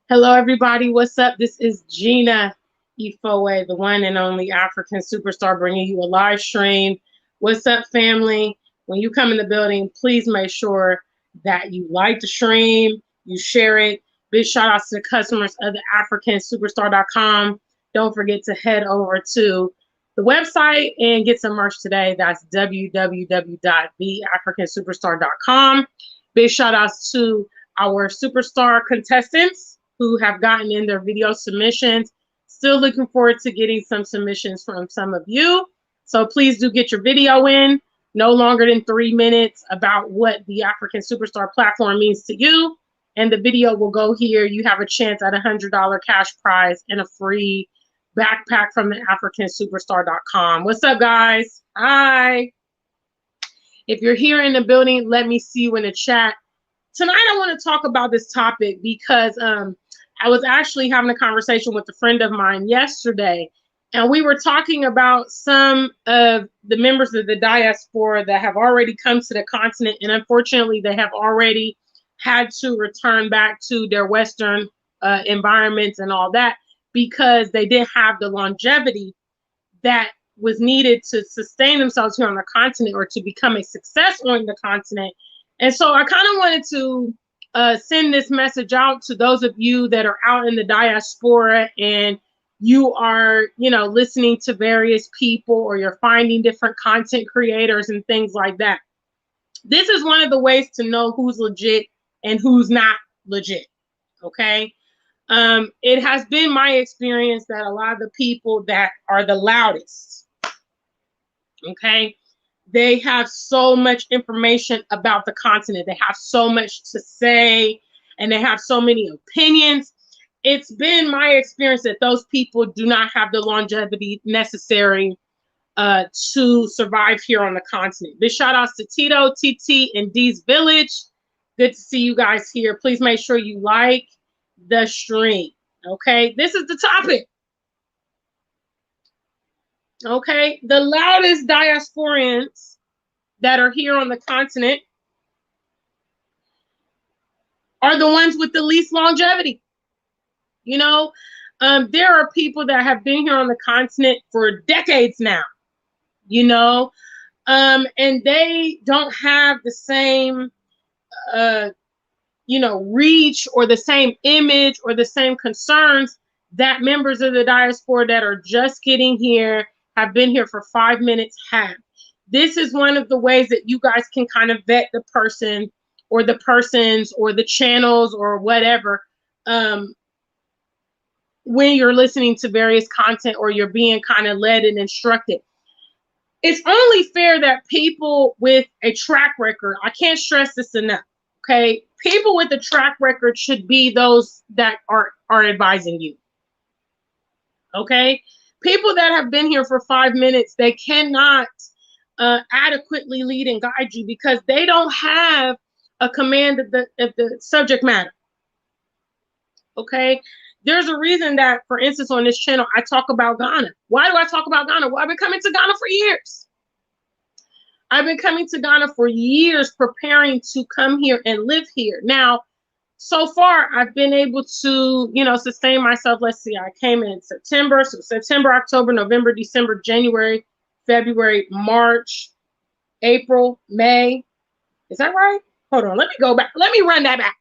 Hello, everybody. What's up? This is Gina Ifoe, the one and only African superstar, bringing you a live stream. What's up, family? When you come in the building, please make sure that you like the stream, you share it. Big shout outs to the customers of the AfricanSuperstar.com. Don't forget to head over to the website and get some merch today. That's www.theafricansuperstar.com. Big shout outs to our superstar contestants who have gotten in their video submissions. Still looking forward to getting some submissions from some of you. So please do get your video in, no longer than 3 minutes, about what the African Superstar platform means to you. And the video will go here. You have a chance at a $100 cash prize and a free backpack from the AfricanSuperstar.com. What's up, guys? Hi. If you're here in the building, let me see you in the chat. Tonight, I want to talk about this topic because I was actually having a conversation with a friend of mine yesterday, and we were talking about some of the members of the diaspora that have already come to the continent, and unfortunately, they have already had to return back to their Western environments and all that because they didn't have the longevity that was needed to sustain themselves here on the continent or to become a success on the continent. And so I kind of wanted to send this message out to those of you that are out in the diaspora and you are, listening to various people or you're finding different content creators and things like that. This is one of the ways to know who's legit and who's not legit. Okay. It has been my experience that a lot of the people that are the loudest, okay, they have so much information about the continent. They have so much to say and they have so many opinions. It's been my experience that those people do not have the longevity necessary to survive here on the continent. Big shout outs to Tito, TT, and Dee's Village. Good to see you guys here. Please make sure you like the stream. Okay, this is the topic. Okay, the loudest diasporians that are here on the continent are the ones with the least longevity. There are people that have been here on the continent for decades now, and they don't have the same, reach or the same image or the same concerns that members of the diaspora that are just getting here, have been here for 5 minutes have. This is one of the ways that you guys can kind of vet the person or the persons or the channels or whatever when you're listening to various content or you're being kind of led and instructed. It's only fair that people with a track record, I can't stress this enough, okay? People with a track record should be those that are advising you, okay? People that have been here for 5 minutes, they cannot adequately lead and guide you because they don't have a command of the subject matter, okay? There's a reason that, for instance, on this channel, I talk about Ghana. Why do I talk about Ghana? Well, I've been coming to Ghana for years. I've been coming to Ghana for years, preparing to come here and live here. Now, so far, I've been able to, sustain myself. Let's see, I came in September. So September, October, November, December, January, February, March, April, May. Is that right? Hold on. Let me go back. Let me run that back.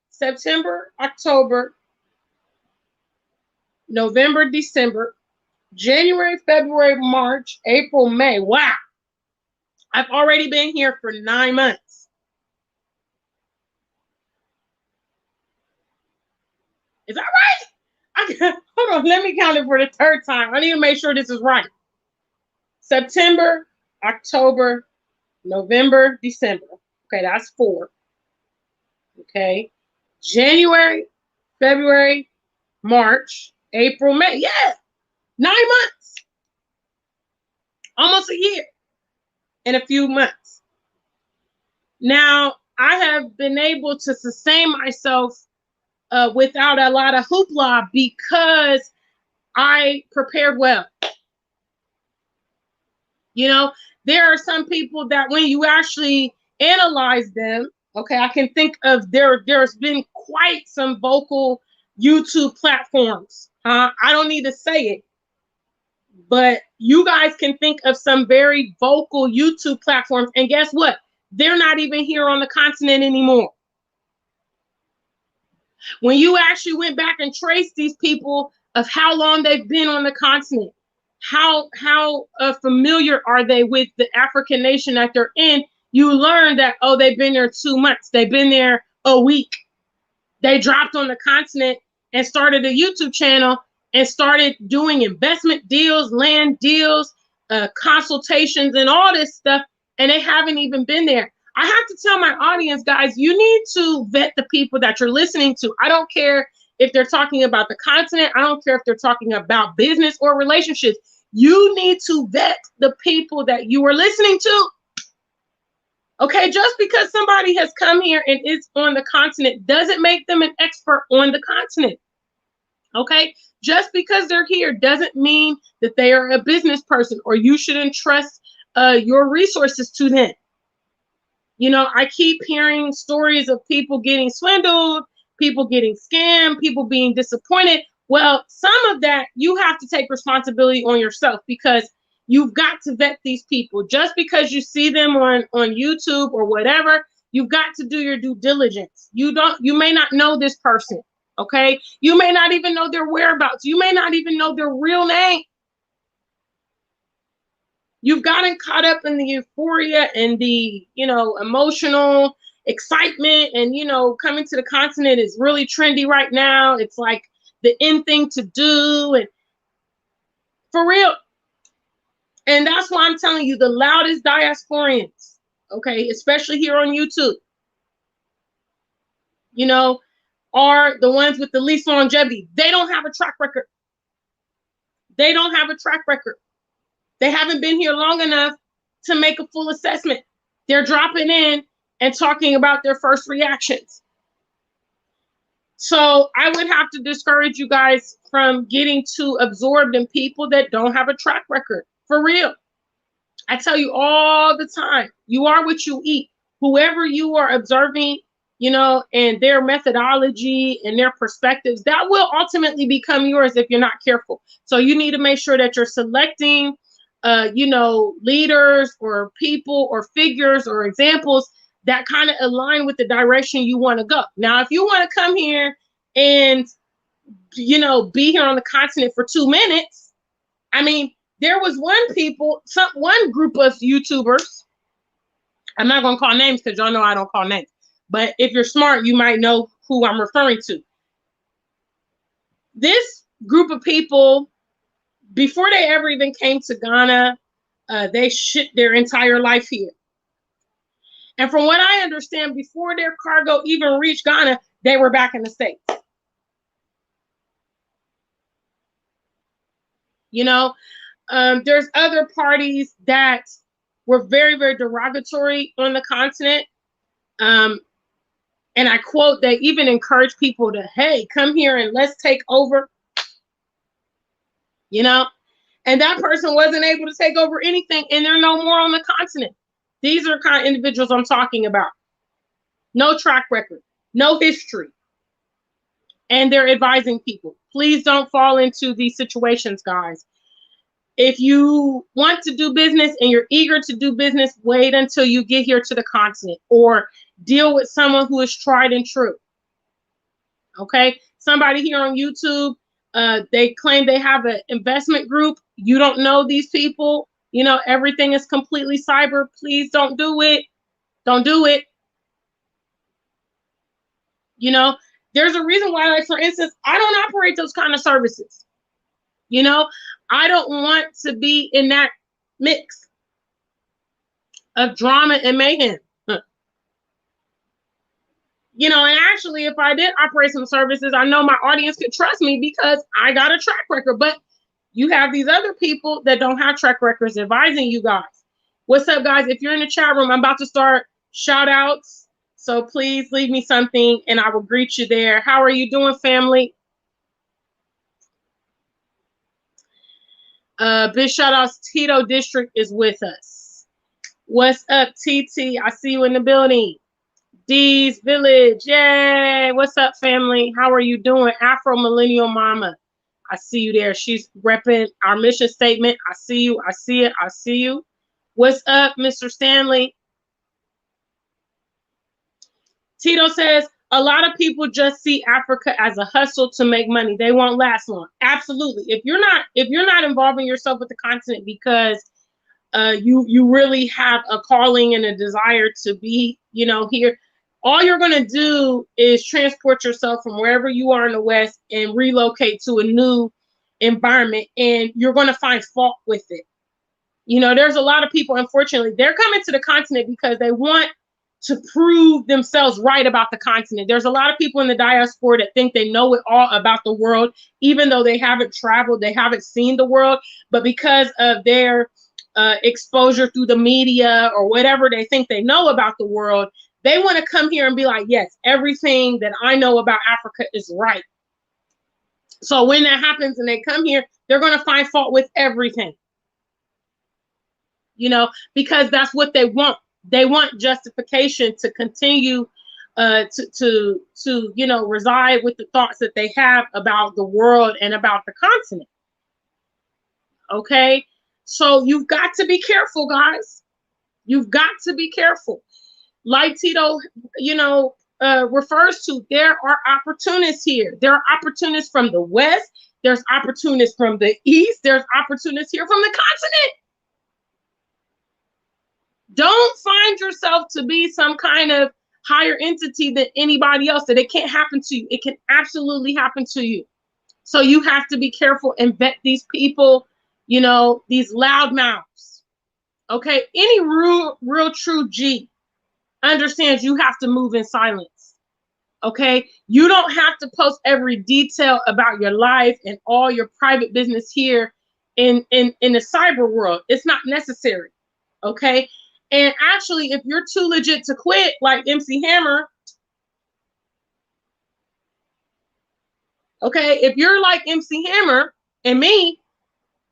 September, October, November, December, January, February, March, April, May. Wow. I've already been here for 9 months. Is that right? Hold on. Let me count it for the third time. I need to make sure this is right. September, October, November, December. Okay, that's 4. Okay. January, February, March, April, May. Yeah. 9 months. Almost a year and a few months. Now, I have been able to sustain myself without a lot of hoopla because I prepared well. There are some people that when you actually analyze them, Okay, I can think of there's been quite some vocal YouTube platforms. I don't need to say it, but you guys can think of some very vocal YouTube platforms. And guess what? They're not even here on the continent anymore. When you actually went back and traced these people of how long they've been on the continent, how familiar are they with the African nation that they're in, you learn that, oh, they've been there 2 months. They've been there a week. They dropped on the continent and started a YouTube channel and started doing investment deals, land deals, consultations, and all this stuff. And they haven't even been there. I have to tell my audience, guys, you need to vet the people that you're listening to. I don't care if they're talking about the continent. I don't care if they're talking about business or relationships. You need to vet the people that you are listening to. Okay, just because somebody has come here and is on the continent doesn't make them an expert on the continent. Okay, just because they're here doesn't mean that they are a business person or you should entrust your resources to them. You know, I keep hearing stories of people getting swindled, people getting scammed, people being disappointed. Well, some of that you have to take responsibility on yourself, because you've got to vet these people. Just because you see them on YouTube or whatever, you've got to do your due diligence. You may not know this person, okay? You may not even know their whereabouts. You may not even know their real name. You've gotten caught up in the euphoria and the, emotional excitement, and, coming to the continent is really trendy right now. It's like the in thing to do, and for real. And that's why I'm telling you, the loudest diasporians, okay, especially here on YouTube, are the ones with the least longevity. They don't have a track record. They don't have a track record. They haven't been here long enough to make a full assessment. They're dropping in and talking about their first reactions. So I would have to discourage you guys from getting too absorbed in people that don't have a track record. For real. I tell you all the time, you are what you eat. Whoever you are observing, and their methodology and their perspectives, that will ultimately become yours if you're not careful. So you need to make sure that you're selecting leaders or people or figures or examples that kind of align with the direction you want to go. Now, if you want to come here and, be here on the continent for 2 minutes, I mean, there was one group of YouTubers, I'm not going to call names because y'all know I don't call names, but if you're smart, you might know who I'm referring to. This group of people, before they ever even came to Ghana, they shipped their entire life here. And from what I understand, before their cargo even reached Ghana, they were back in the States. There's other parties that were very, very derogatory on the continent. And I quote, they even encourage people to, hey, come here and let's take over. And that person wasn't able to take over anything, and they're no more on the continent. These are the kind of individuals I'm talking about. No track record, no history. And they're advising people. Please don't fall into these situations, guys. If you want to do business and you're eager to do business, wait until you get here to the continent, or deal with someone who is tried and true. Okay? Somebody here on YouTube, they claim they have an investment group. You don't know these people. Everything is completely cyber. Please don't do it. Don't do it. There's a reason why, like, for instance, I don't operate those kind of services. I don't want to be in that mix of drama and mayhem. And actually, if I did operate some services, I know my audience could trust me because I got a track record. But you have these other people that don't have track records advising you guys. What's up, guys? If you're in the chat room, I'm about to start shout outs. So please leave me something and I will greet you there. How are you doing, family? Big shout outs. Tito District is with us. What's up, TT? I see you in the building. D's Village. Yay. What's up, family? How are you doing? Afro Millennial Mama. I see you there. She's repping our mission statement. I see you. I see it. I see you. What's up, Mr. Stanley? Tito says, a lot of people just see Africa as a hustle to make money. They won't last long. Absolutely. If you're not involving yourself with the continent because you really have a calling and a desire to be, here, all you're going to do is transport yourself from wherever you are in the West and relocate to a new environment, and you're going to find fault with it. There's a lot of people, unfortunately, they're coming to the continent because they want to prove themselves right about the continent. There's a lot of people in the diaspora that think they know it all about the world, even though they haven't traveled, they haven't seen the world, but because of their exposure through the media or whatever they think they know about the world, they want to come here and be like, yes, everything that I know about Africa is right. So when that happens and they come here, they're going to find fault with everything, because that's what they want. They want justification to continue to reside with the thoughts that they have about the world and about the continent. Okay, so you've got to be careful, guys. You've got to be careful. Like Tito, refers to, there are opportunists here. There are opportunists from the West. There's opportunists from the East. There's opportunists here from the continent. Don't find yourself to be some kind of higher entity than anybody else, that it can't happen to you. It can absolutely happen to you. So you have to be careful and vet these people, these loudmouths. Okay, any real true G understands you have to move in silence. Okay, you don't have to post every detail about your life and all your private business here in the cyber world. It's not necessary. Okay, and actually, if you're too legit to quit, like MC Hammer, okay, if you're like MC Hammer and me,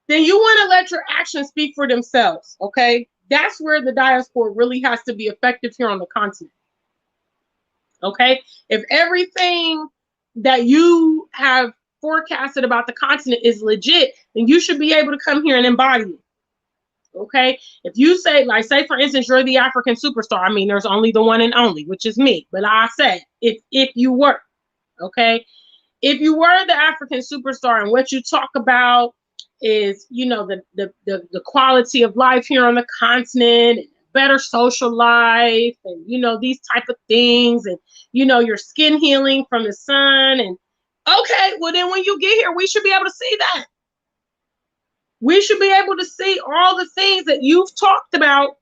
then you want to let your actions speak for themselves. Okay, that's where the diaspora really has to be effective here on the continent. Okay, if everything that you have forecasted about the continent is legit, then you should be able to come here and embody it. Okay, if you say, like, say for instance, you're the African superstar. I mean, there's only the one and only, which is me. But I said, if you were, okay, if you were the African superstar and what you talk about is, the quality of life here on the continent, and better social life, and these type of things, and your skin healing from the sun, and okay, well then when you get here, we should be able to see that. We should be able to see all the things that you've talked about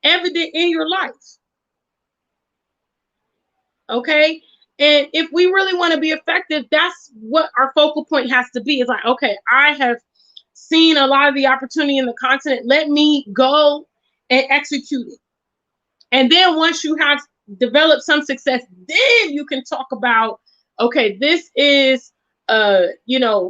evident in your life. Okay, and if we really want to be effective, that's what our focal point has to be. It's like, okay, I have seen a lot of the opportunity in the continent. Let me go and execute it. And then once you have developed some success, then you can talk about, okay, this is,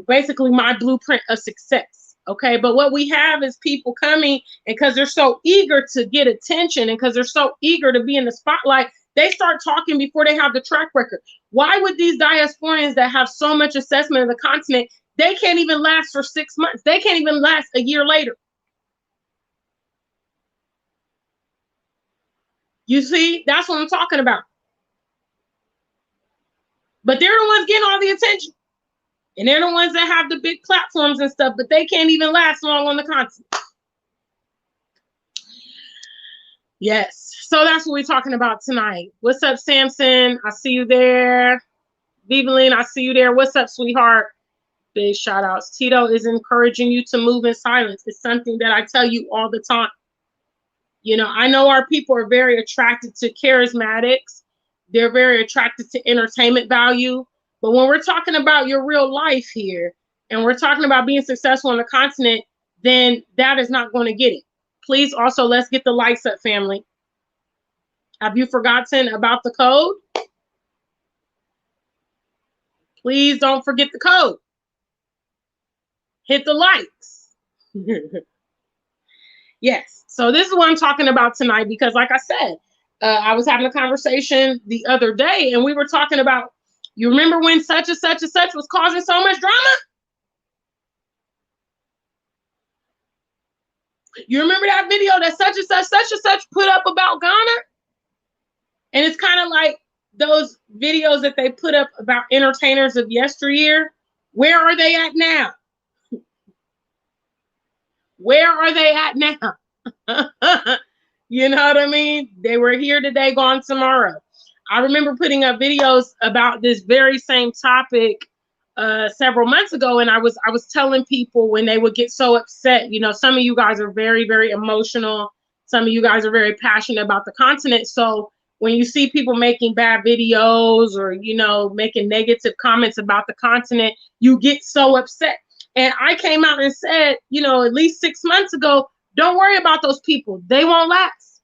basically my blueprint of success. Okay, but what we have is people coming, and because they're so eager to get attention and because they're so eager to be in the spotlight, they start talking before they have the track record. Why would these diasporians that have so much assessment of the continent, they can't even last for 6 months? They can't even last a year later. You see, that's what I'm talking about. But they're the ones getting all the attention. And they're the ones that have the big platforms and stuff, but they can't even last long on the continent. Yes, so that's what we're talking about tonight. What's up, Samson? I see you there. Vivaline, I see you there. What's up, sweetheart? Big shout outs. Tito is encouraging you to move in silence. It's something that I tell you all the time. I know our people are very attracted to charismatics. They're very attracted to entertainment value. But when we're talking about your real life here, and we're talking about being successful on the continent, then that is not going to get it. Please also, let's get the lights up, family. Have you forgotten about the code? Please don't forget the code. Hit the likes. Yes. So this is what I'm talking about tonight, because like I said, I was having a conversation the other day, and we were talking about, you remember when such and such and such was causing so much drama? You remember that video that such and such put up about Ghana? And it's kind of like those videos that they put up about entertainers of yesteryear. Where are they at now? Where are they at now? You know what I mean? They were here today, gone tomorrow. I remember putting up videos about this very same topic several months ago, and I was telling people when they would get so upset. You know, some of you guys are very, very emotional. Some of you guys are very passionate about the continent. So when you see people making bad videos or, you know, making negative comments about the continent, you get so upset. And I came out and said, you know, at least 6 months ago, don't worry about those people. They won't last.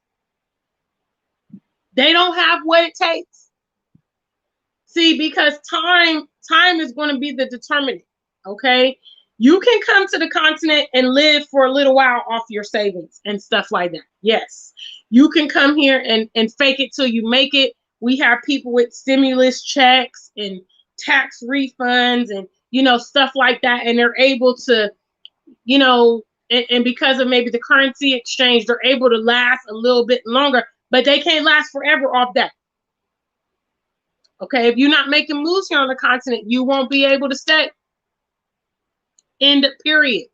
They don't have what it takes. See, because time is going to be the determinant, okay? You can come to the continent and live for a little while off your savings and stuff like that. Yes, you can come here and fake it till you make it. We have people with stimulus checks and tax refunds and, you know, stuff like that. And they're able to, you know, and because of maybe the currency exchange, they're able to last a little bit longer, but they can't last forever off that. Okay, if you're not making moves here on the continent, you won't be able to stay. End of period.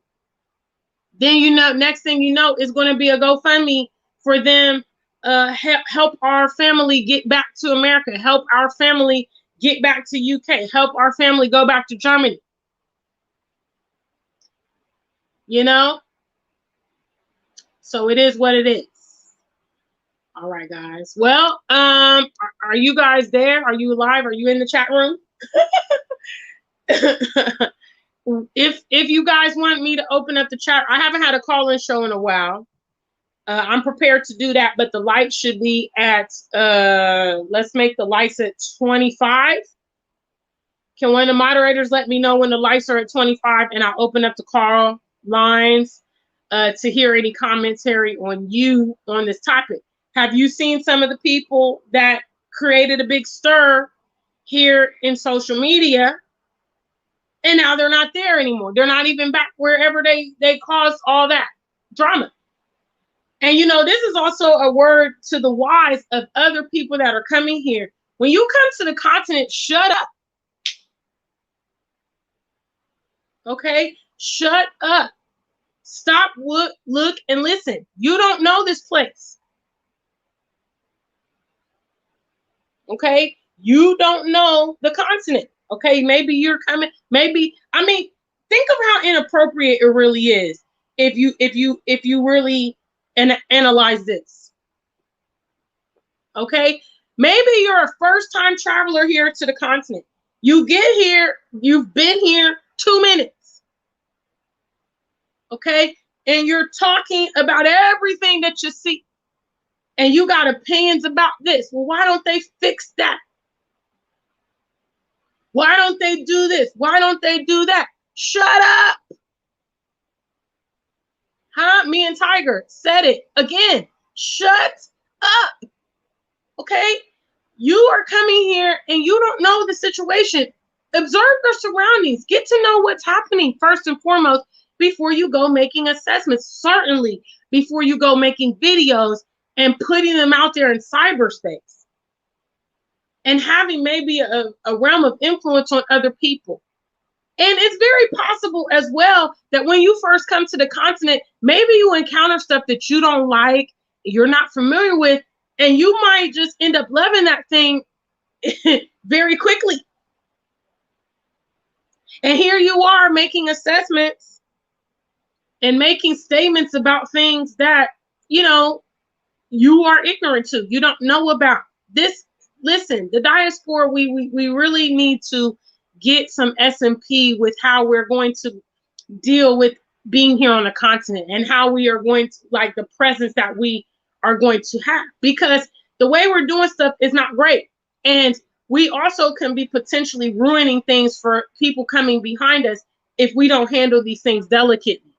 Then, you know, next thing you know, is going to be a GoFundMe for them. Help our family get back to America. Help our family get back to UK. Help our family go back to Germany. You know? So it is what it is. All right, guys. Well, are you guys there? Are you live? Are you in the chat room? If you guys want me to open up the chat, I haven't had a call-in show in a while. I'm prepared to do that, but the lights should be at, let's make the lights at 25. Can one of the moderators let me know when the lights are at 25, and I'll open up the call lines to hear any commentary on this topic. Have you seen some of the people that created a big stir here in social media, and now they're not there anymore? They're not even back wherever they caused all that drama. And, you know, this is also a word to the wise of other people that are coming here. When you come to the continent, shut up. Okay? Shut up. Stop, look, and listen. You don't know this place. Okay? You don't know the continent. Okay? Maybe you're coming. Maybe, I mean, think of how inappropriate it really is if you really analyze this. Okay? Maybe you're a first-time traveler here to the continent. You get here, you've been here 2 minutes. Okay? And you're talking about everything that you see. And you got opinions about this. Well, why don't they fix that? Why don't they do this? Why don't they do that? Shut up. Huh? Me and Tiger said it again. Shut up. Okay? You are coming here and you don't know the situation. Observe your surroundings. Get to know what's happening first and foremost before you go making assessments. Certainly before you go making videos and putting them out there in cyberspace and having maybe a realm of influence on other people. And it's very possible as well that when you first come to the continent, maybe you encounter stuff that you don't like, you're not familiar with, and you might just end up loving that thing very quickly. And here you are making assessments and making statements about things that, you know, you are ignorant to, you don't know about. This, listen, the diaspora, we really need to get some S&P with how we're going to deal with being here on the continent and how we are going to, like, the presence that we are going to have, because the way we're doing stuff is not great. And we also can be potentially ruining things for people coming behind us if we don't handle these things delicately.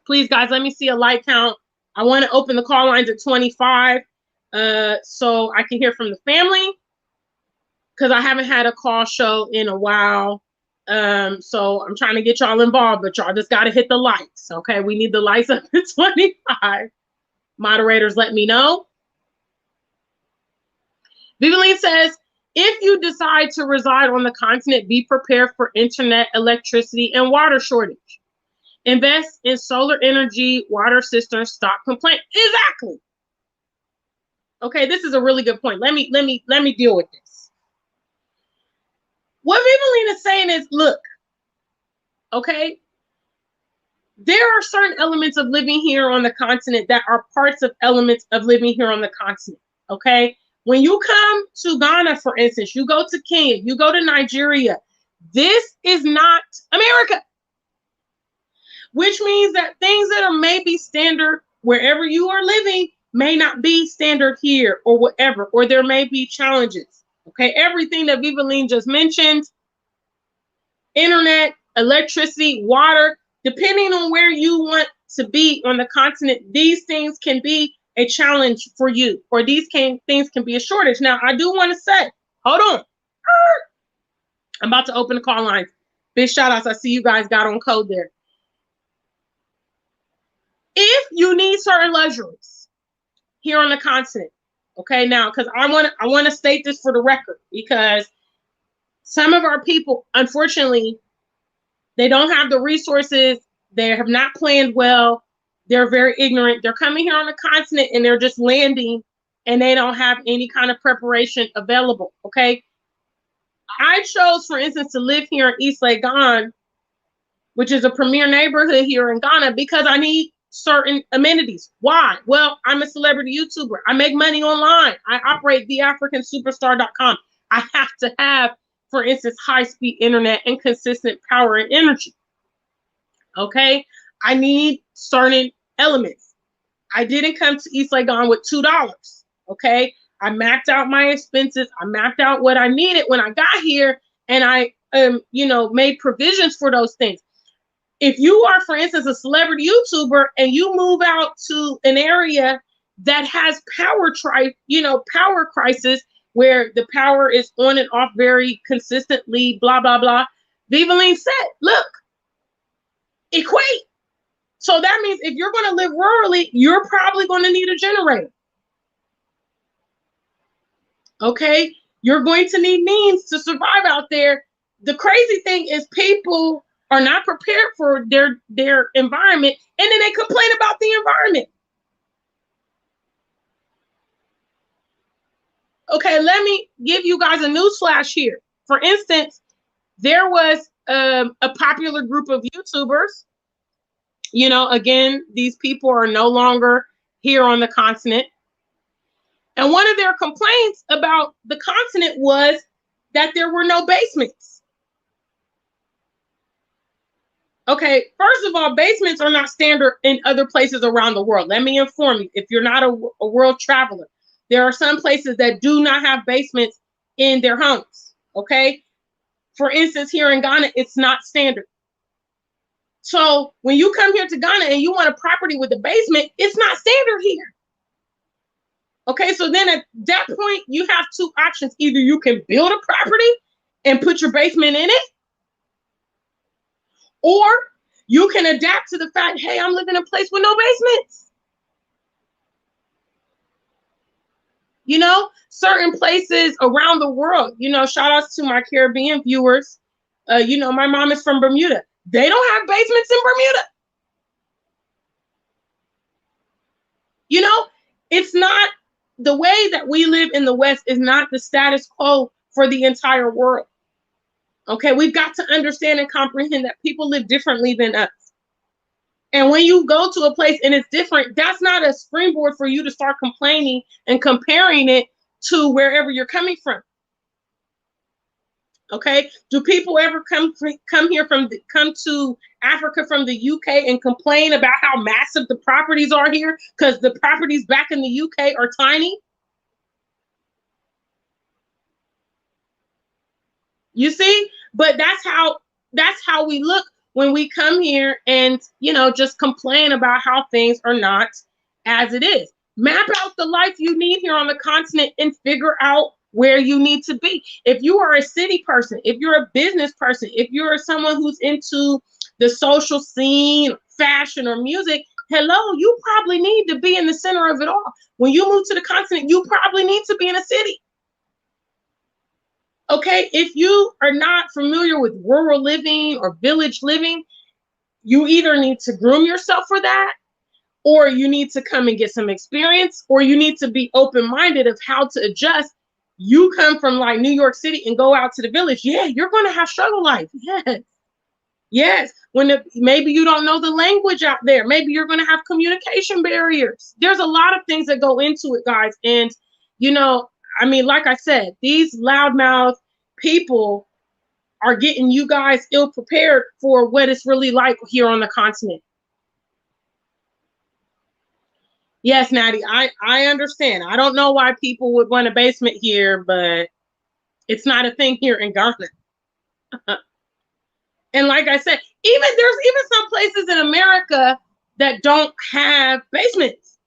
Please, guys, let me see a light count. I want to open the call lines at 25. so I can hear from the family, because I haven't had a call show in a while. So I'm trying to get y'all involved, but y'all just got to hit the lights. Okay, we need the lights up to 25. Moderators, let me know. Vivaline says, if you decide to reside on the continent, be prepared for internet, electricity, and water shortage. Invest in solar energy, water cisterns, stop complaint. Exactly. Okay, this is a really good point. Let me deal with this. What Vivaline is saying is, look, okay, there are certain elements of living here on the continent that are parts of elements of living here on the continent. Okay, when you come to Ghana, for instance, you go to Kenya, you go to Nigeria, this is not America. Which means that things that are maybe standard wherever you are living may not be standard here or whatever, or there may be challenges. Okay, everything that Vivaline just mentioned, internet, electricity, water, depending on where you want to be on the continent, these things can be a challenge for you, or these things can be a shortage. Now, I do want to say, hold on. I'm about to open the call lines. Big shout outs. I see you guys got on code there. If you need certain luxuries here on the continent, okay, now, because I want to state this for the record, because some of our people, unfortunately, they don't have the resources. They have not planned well. They're very ignorant. They're coming here on the continent and they're just landing, and they don't have any kind of preparation available, okay? I chose, for instance, to live here in East Legon, which is a premier neighborhood here in Ghana, because I need certain amenities. Why? Well, I'm a celebrity YouTuber. I make money online. I operate theafricansuperstar.com. I have to have, for instance, high-speed internet and consistent power and energy. Okay? I need certain elements. I didn't come to East Legon with $2. Okay? I mapped out my expenses. I mapped out what I needed when I got here, and I made provisions for those things. If you are, for instance, a celebrity YouTuber and you move out to an area that has power crisis, where the power is on and off very consistently, blah, blah, blah. Vivaline said, look, equate. So that means if you're going to live rurally, you're probably going to need a generator. Okay? You're going to need means to survive out there. The crazy thing is people are not prepared for their environment, and then they complain about the environment. Okay, let me give you guys a news flash here. For instance, there was a popular group of YouTubers. Again, these people are no longer here on the continent. And one of their complaints about the continent was that there were no basements. Okay, first of all, basements are not standard in other places around the world. Let me inform you, if you're not a world traveler, there are some places that do not have basements in their homes, okay? For instance, here in Ghana, it's not standard. So when you come here to Ghana and you want a property with a basement, it's not standard here. Okay, so then at that point, you have two options. Either you can build a property and put your basement in it, or you can adapt to the fact, hey, I'm living in a place with no basements. Certain places around the world, shout outs to my Caribbean viewers. My mom is from Bermuda. They don't have basements in Bermuda. It's not the way that we live in the West is not the status quo for the entire world. Okay, we've got to understand and comprehend that people live differently than us. And when you go to a place and it's different, that's not a springboard for you to start complaining and comparing it to wherever you're coming from. Okay, do people ever come to Africa from the UK and complain about how massive the properties are here because the properties back in the UK are tiny? You see, but that's how we look when we come here and just complain about how things are not as it is. Map out the life you need here on the continent and figure out where you need to be. If you are a city person, if you're a business person, if you're someone who's into the social scene, fashion, or music, hello, you probably need to be in the center of it all. When you move to the continent, you probably need to be in a city. Okay, if you are not familiar with rural living or village living, you either need to groom yourself for that, or you need to come and get some experience, or you need to be open-minded of how to adjust. You come from like New York City and go out to the village. Yeah, you're going to have struggle life. Yes. Yes. Maybe you don't know the language out there. Maybe you're going to have communication barriers. There's a lot of things that go into it, guys. And, you know, I mean, like I said, these loudmouth people are getting you guys ill prepared for what it's really like here on the continent. Yes, Natty, I understand. I don't know why people would want a basement here, but it's not a thing here in Ghana. And like I said, there's even some places in America that don't have basements,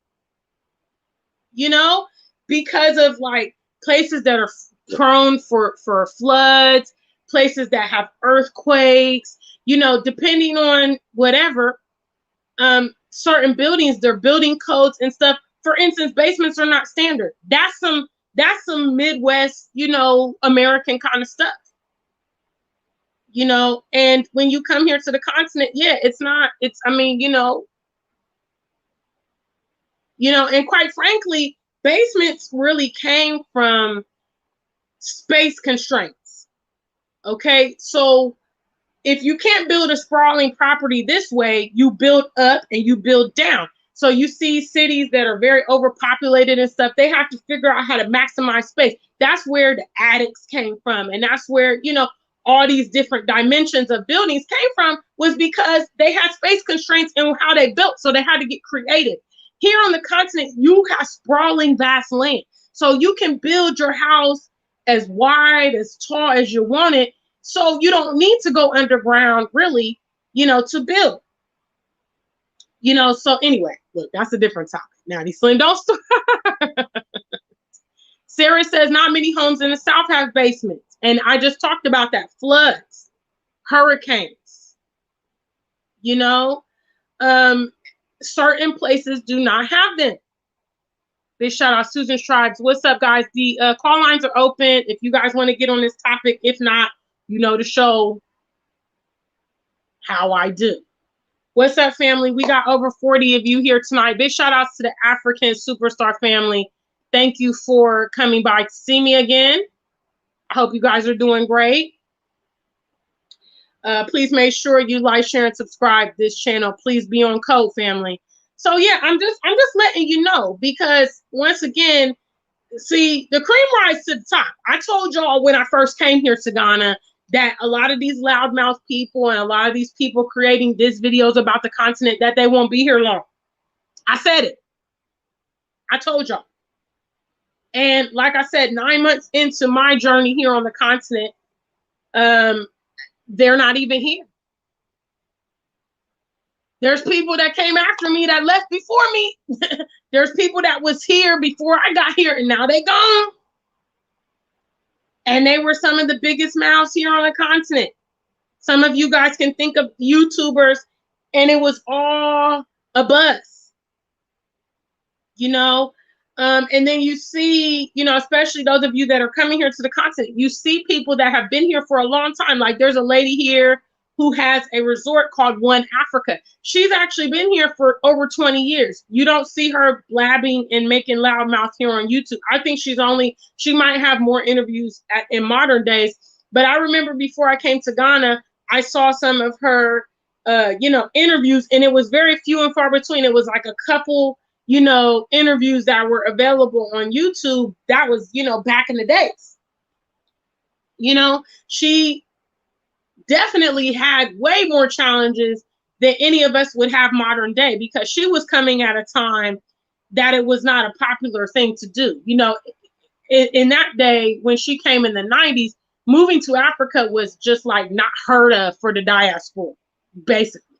you know, because of like places that are prone for floods, places that have earthquakes, you know, depending on whatever, certain buildings, their building codes and stuff. For instance, basements are not standard. That's some Midwest, you know, American kind of stuff. You know, and when you come here to the continent, yeah, I mean, you know, and quite frankly, basements really came from space constraints. Okay, so if you can't build a sprawling property this way, you build up and you build down. So you see cities that are very overpopulated and stuff, they have to figure out how to maximize space. That's where the attics came from. And that's where, you know, all these different dimensions of buildings came from, was because they had space constraints in how they built. So they had to get creative. Here on the continent, you have sprawling vast land. So you can build your house as wide, as tall as you want it. So you don't need to go underground, really, you know, to build. You know, so anyway, look, that's a different topic. Now, these Slim don't start. Sarah says not many homes in the South have basements. And I just talked about that. Floods, hurricanes, you know, certain places do not have them. Big shout out Susan Stribes. What's up, guys? The call lines are open if you guys want to get on this topic. If not, you know the show how I do. What's up, family? We got over 40 of you here tonight. Big shout outs to the African Superstar family. Thank you for coming by to see me again. I hope you guys are doing great. Please make sure you like, share, and subscribe this channel. Please be on code, family. So yeah, I'm just letting you know, because once again, see, the cream rise to the top. I told y'all when I first came here to Ghana that a lot of these loudmouth people and a lot of these people creating these videos about the continent, that they won't be here long. I said it. I told y'all. And like I said, 9 months into my journey here on the continent, they're not even here. There's people that came after me that left before me. There's people that was here before I got here, and now they gone. And they were some of the biggest mouths here on the continent. Some of you guys can think of YouTubers, and it was all a buzz. You know? And then you see, you know, especially those of you that are coming here to the continent, you see people that have been here for a long time. Like there's a lady here who has a resort called One Africa. She's actually been here for over 20 years. You don't see her blabbing and making loudmouth here on YouTube. I think she might have more interviews in modern days. But I remember before I came to Ghana, I saw some of her, you know, interviews, and it was very few and far between. It was like a couple, you know, interviews that were available on YouTube. That was, you know, back in the days. You know, she definitely had way more challenges than any of us would have modern day, because she was coming at a time that it was not a popular thing to do. You know, in that day, when she came in the 90s, moving to Africa was just like not heard of for the diaspora, basically.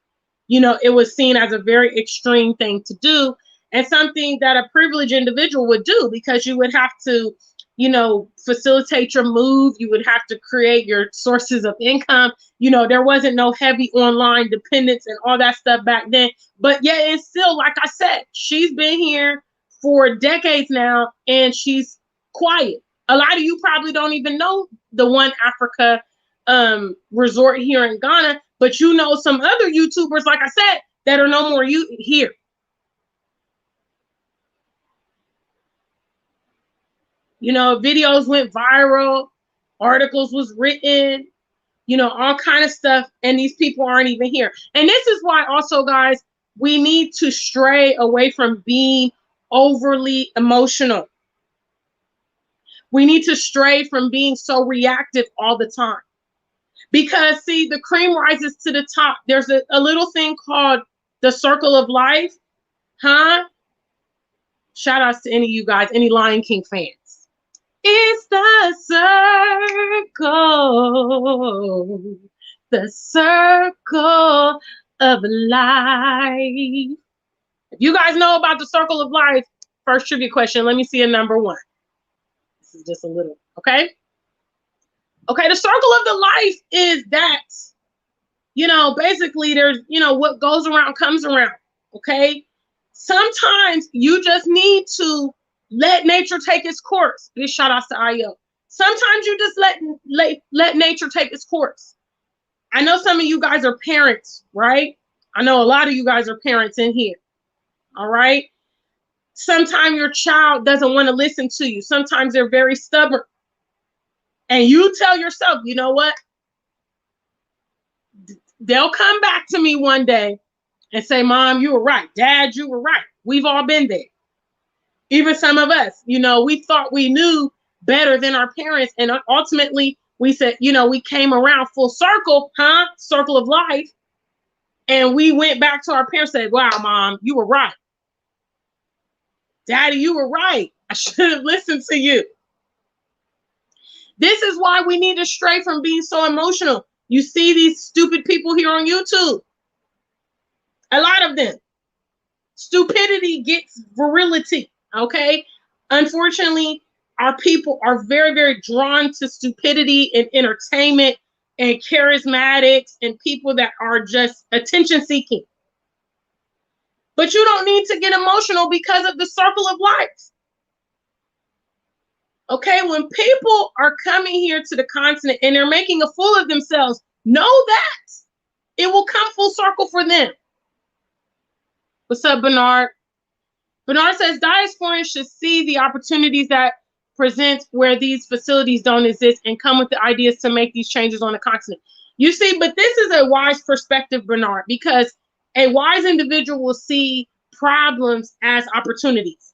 You know, it was seen as a very extreme thing to do. and something that a privileged individual would do, because you would have to, you know, facilitate your move. You would have to create your sources of income. You know, there wasn't no heavy online dependence and all that stuff back then. But yet, it's still, like I said, she's been here for decades now, and she's quiet. A lot of you probably don't even know the One Africa resort here in Ghana, but you know some other YouTubers, like I said, that are no more here. You know, videos went viral, articles was written, you know, all kind of stuff, and these people aren't even here. And this is why also, guys, we need to stray away from being overly emotional. We need to stray from being so reactive all the time. Because, see, the cream rises to the top. There's a little thing called the circle of life. Huh? Shout outs to any of you guys, any Lion King fans. It's the circle of life. If you guys know about the circle of life, first trivia question, let me see a number one. This is just a little, okay? Okay, the circle of the life is that, you know, basically there's, you know, what goes around comes around, okay? Sometimes you just need to let nature take its course. Big shout outs to IO. Sometimes you just let nature take its course. I know some of you guys are parents, right? I know a lot of you guys are parents in here, all right? Sometimes your child doesn't want to listen to you. Sometimes they're very stubborn. And you tell yourself, you know what? They'll come back to me one day and say, Mom, you were right. Dad, you were right. We've all been there. Even some of us, you know, we thought we knew better than our parents. And ultimately, we said, you know, we came around full circle, huh? Circle of life. And we went back to our parents and said, wow, Mom, you were right. Daddy, you were right. I should have listened to you. This is why we need to stray from being so emotional. You see these stupid people here on YouTube. A lot of them. Stupidity gets virility, okay? Unfortunately, our people are very, very drawn to stupidity and entertainment and charismatics and people that are just attention seeking. But you don't need to get emotional because of the circle of life. Okay, when people are coming here to the continent and they're making a fool of themselves, know that it will come full circle for them. What's up, Bernard? Bernard says diasporans should see the opportunities that present where these facilities don't exist and come with the ideas to make these changes on the continent. You see, but this is a wise perspective, Bernard, because a wise individual will see problems as opportunities.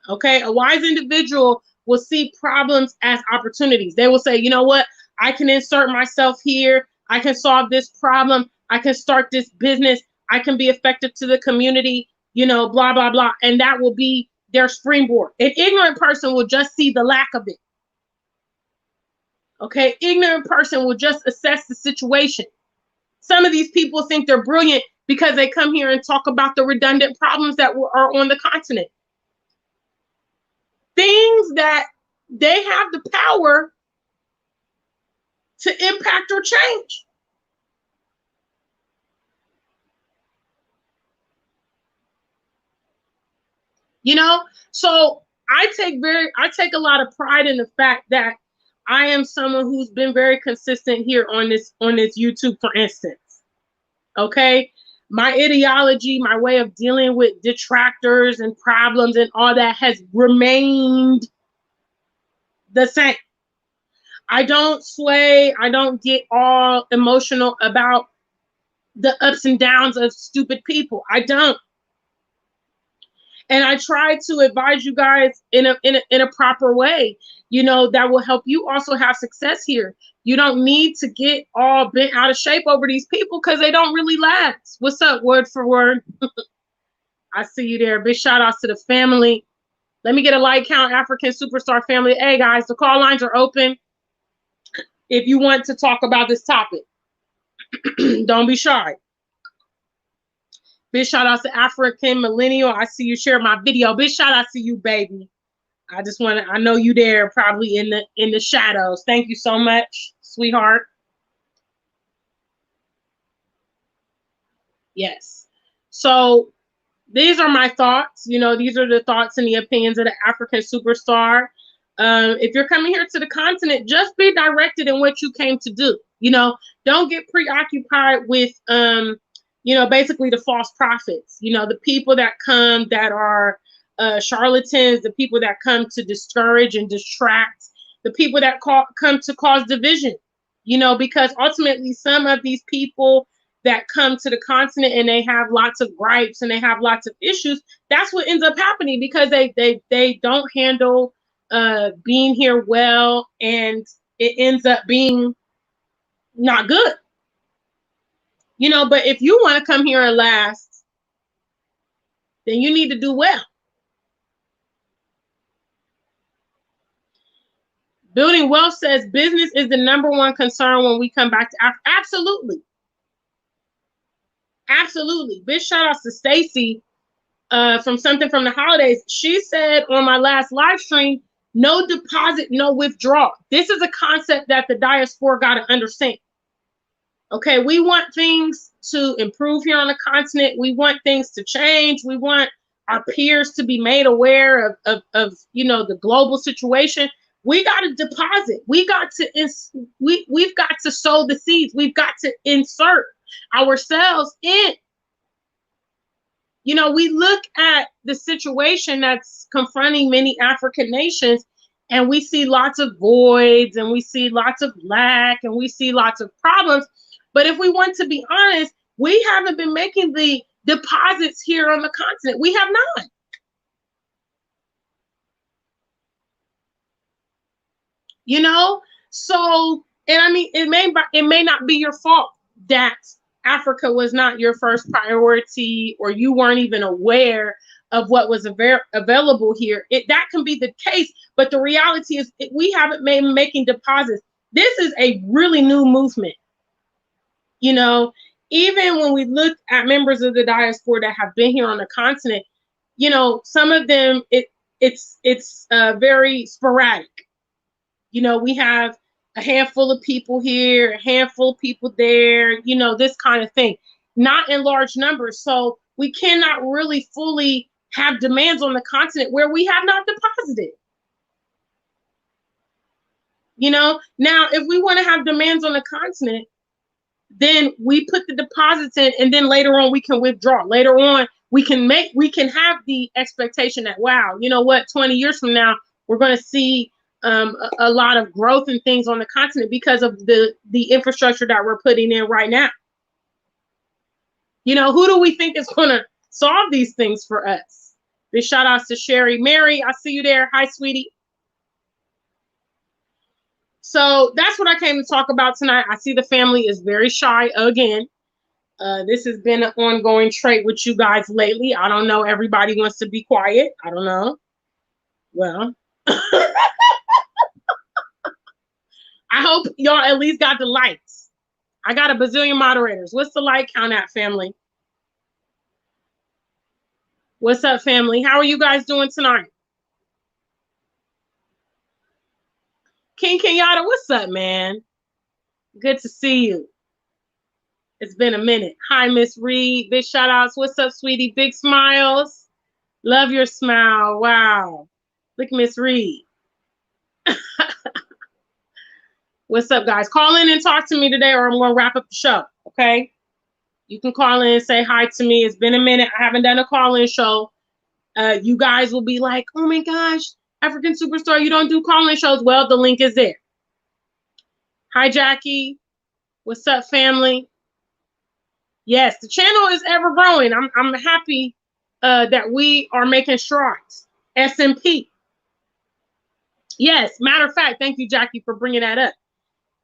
Okay, a wise individual will see problems as opportunities. They will say, you know what? I can insert myself here. I can solve this problem. I can start this business. I can be effective to the community, you know, blah, blah, blah. And that will be their springboard. An ignorant person will just see the lack of it. Okay, ignorant person will just assess the situation. Some of these people think they're brilliant because they come here and talk about the redundant problems that are on the continent. Things that they have the power to impact or change. You know, so I take a lot of pride in the fact that I am someone who's been very consistent here on this YouTube, for instance. Okay, my ideology, my way of dealing with detractors and problems and all that has remained the same. I don't sway. I don't get all emotional about the ups and downs of stupid people. I don't. And I try to advise you guys in a proper way, you know, that will help you also have success here. You don't need to get all bent out of shape over these people because they don't really last. What's up, word for word? I see you there. Big shout outs to the family. Let me get a like count, African Superstar family. Hey, guys, the call lines are open if you want to talk about this topic. Don't be shy. Big shout out to African Millennial. I see you share my video. Big shout out to you, baby. I know you there, probably in the shadows. Thank you so much, sweetheart. Yes. So these are my thoughts. You know, these are the thoughts and the opinions of the African superstar. If you're coming here to the continent, just be directed in what you came to do. You know, don't get preoccupied with, you know, basically the false prophets. You know, the people that come that are charlatans, the people that come to discourage and distract, the people that come to cause division. You know, because ultimately some of these people that come to the continent and they have lots of gripes and they have lots of issues, that's what ends up happening, because they don't handle being here well, and it ends up being not good. You know, but if you want to come here and last, then you need to do well. Building Wealth says business is the #1 concern when we come back to Africa. Absolutely. Absolutely. Big shout outs to Stacy from Something from the Holidays. She said on my last live stream, no deposit, no withdrawal. This is a concept that the diaspora got to understand. Okay, we want things to improve here on the continent. We want things to change. We want our peers to be made aware of you know, the global situation. We got to deposit. We've got to sow the seeds. We've got to insert ourselves in. You know, we look at the situation that's confronting many African nations, and we see lots of voids, and we see lots of lack, and we see lots of problems. But if we want to be honest, we haven't been making the deposits here on the continent. We have not. You know, so, and I mean, it may not be your fault that Africa was not your first priority, or you weren't even aware of what was available here. That can be the case, but the reality is we haven't been making deposits. This is a really new movement. You know, even when we look at members of the diaspora that have been here on the continent, you know, some of them, it's very sporadic. You know, we have a handful of people here, a handful of people there, you know, this kind of thing, not in large numbers. So we cannot really fully have demands on the continent where we have not deposited. You know, now if we want to have demands on the continent, then we put the deposits in, and then later on we can withdraw. Later on we can have the expectation that, wow, you know what, 20 years from now we're going to see a lot of growth and things on the continent because of the infrastructure that we're putting in right now. You know, who do we think is going to solve these things for us? Big shout outs to Sherry. Mary, I see you there. Hi, sweetie. So that's what I came to talk about tonight. I see the family is very shy again. This has been an ongoing trait with you guys lately. I don't know. Everybody wants to be quiet. I don't know. Well, I hope y'all at least got the likes. I got a bazillion moderators. What's the like count at, family? What's up, family? How are you guys doing tonight? King Kenyatta, what's up, man? Good to see you. It's been a minute. Hi, Miss Reed. Big shout outs. What's up, sweetie? Big smiles. Love your smile. Wow. Look, Miss Reed. What's up, guys? Call in and talk to me today, or I'm going to wrap up the show, okay? You can call in and say hi to me. It's been a minute. I haven't done a call-in show. You guys will be like, oh, my gosh, African Superstar, you don't do call-in shows. Well, the link is there. Hi, Jackie. What's up, family? Yes, the channel is ever growing. I'm happy that we are making strides. SMP. Yes, matter of fact, thank you, Jackie, for bringing that up.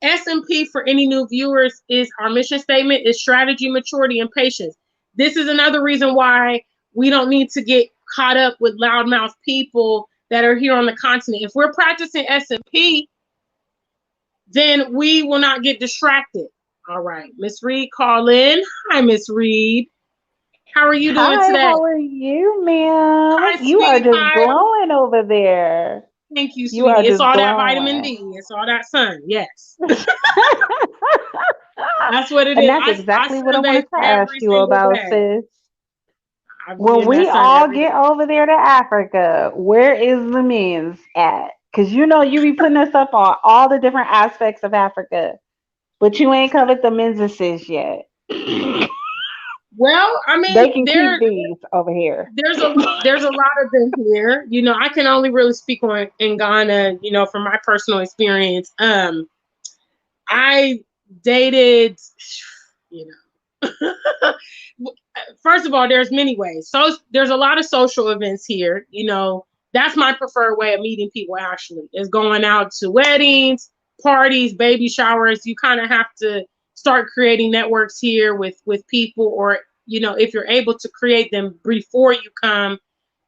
SMP, for any new viewers, is our mission statement, is strategy, maturity, and patience. This is another reason why we don't need to get caught up with loudmouth people that are here on the continent. If we're practicing SMP, then we will not get distracted. All right, Miss Reed, call in. Hi, Miss Reed. How are you doing Hi, today? how are you, ma'am? Hi, You are sweetie just pie. glowing over there. Thank you, You are sweetie. It's just all that vitamin glowing. D. It's all that sun. Yes. That's what it And is. that's I exactly what I sunbathe wanted to ask every you single about, day. sis. I be When in that we sun all every day. get over there to Africa, where is the men's at? Because you know you be putting us up on all the different aspects of Africa, but you ain't covered the men's yet. Well, I mean, They can keep these over here. there's a lot of them here. You know, I can only really speak on in Ghana, you know, from my personal experience. I dated, you know, first of all, there's many ways. So there's a lot of social events here. You know, that's my preferred way of meeting people. Actually, is going out to weddings, parties, baby showers. You kind of have to start creating networks here with people, or you know, if you're able to create them before you come.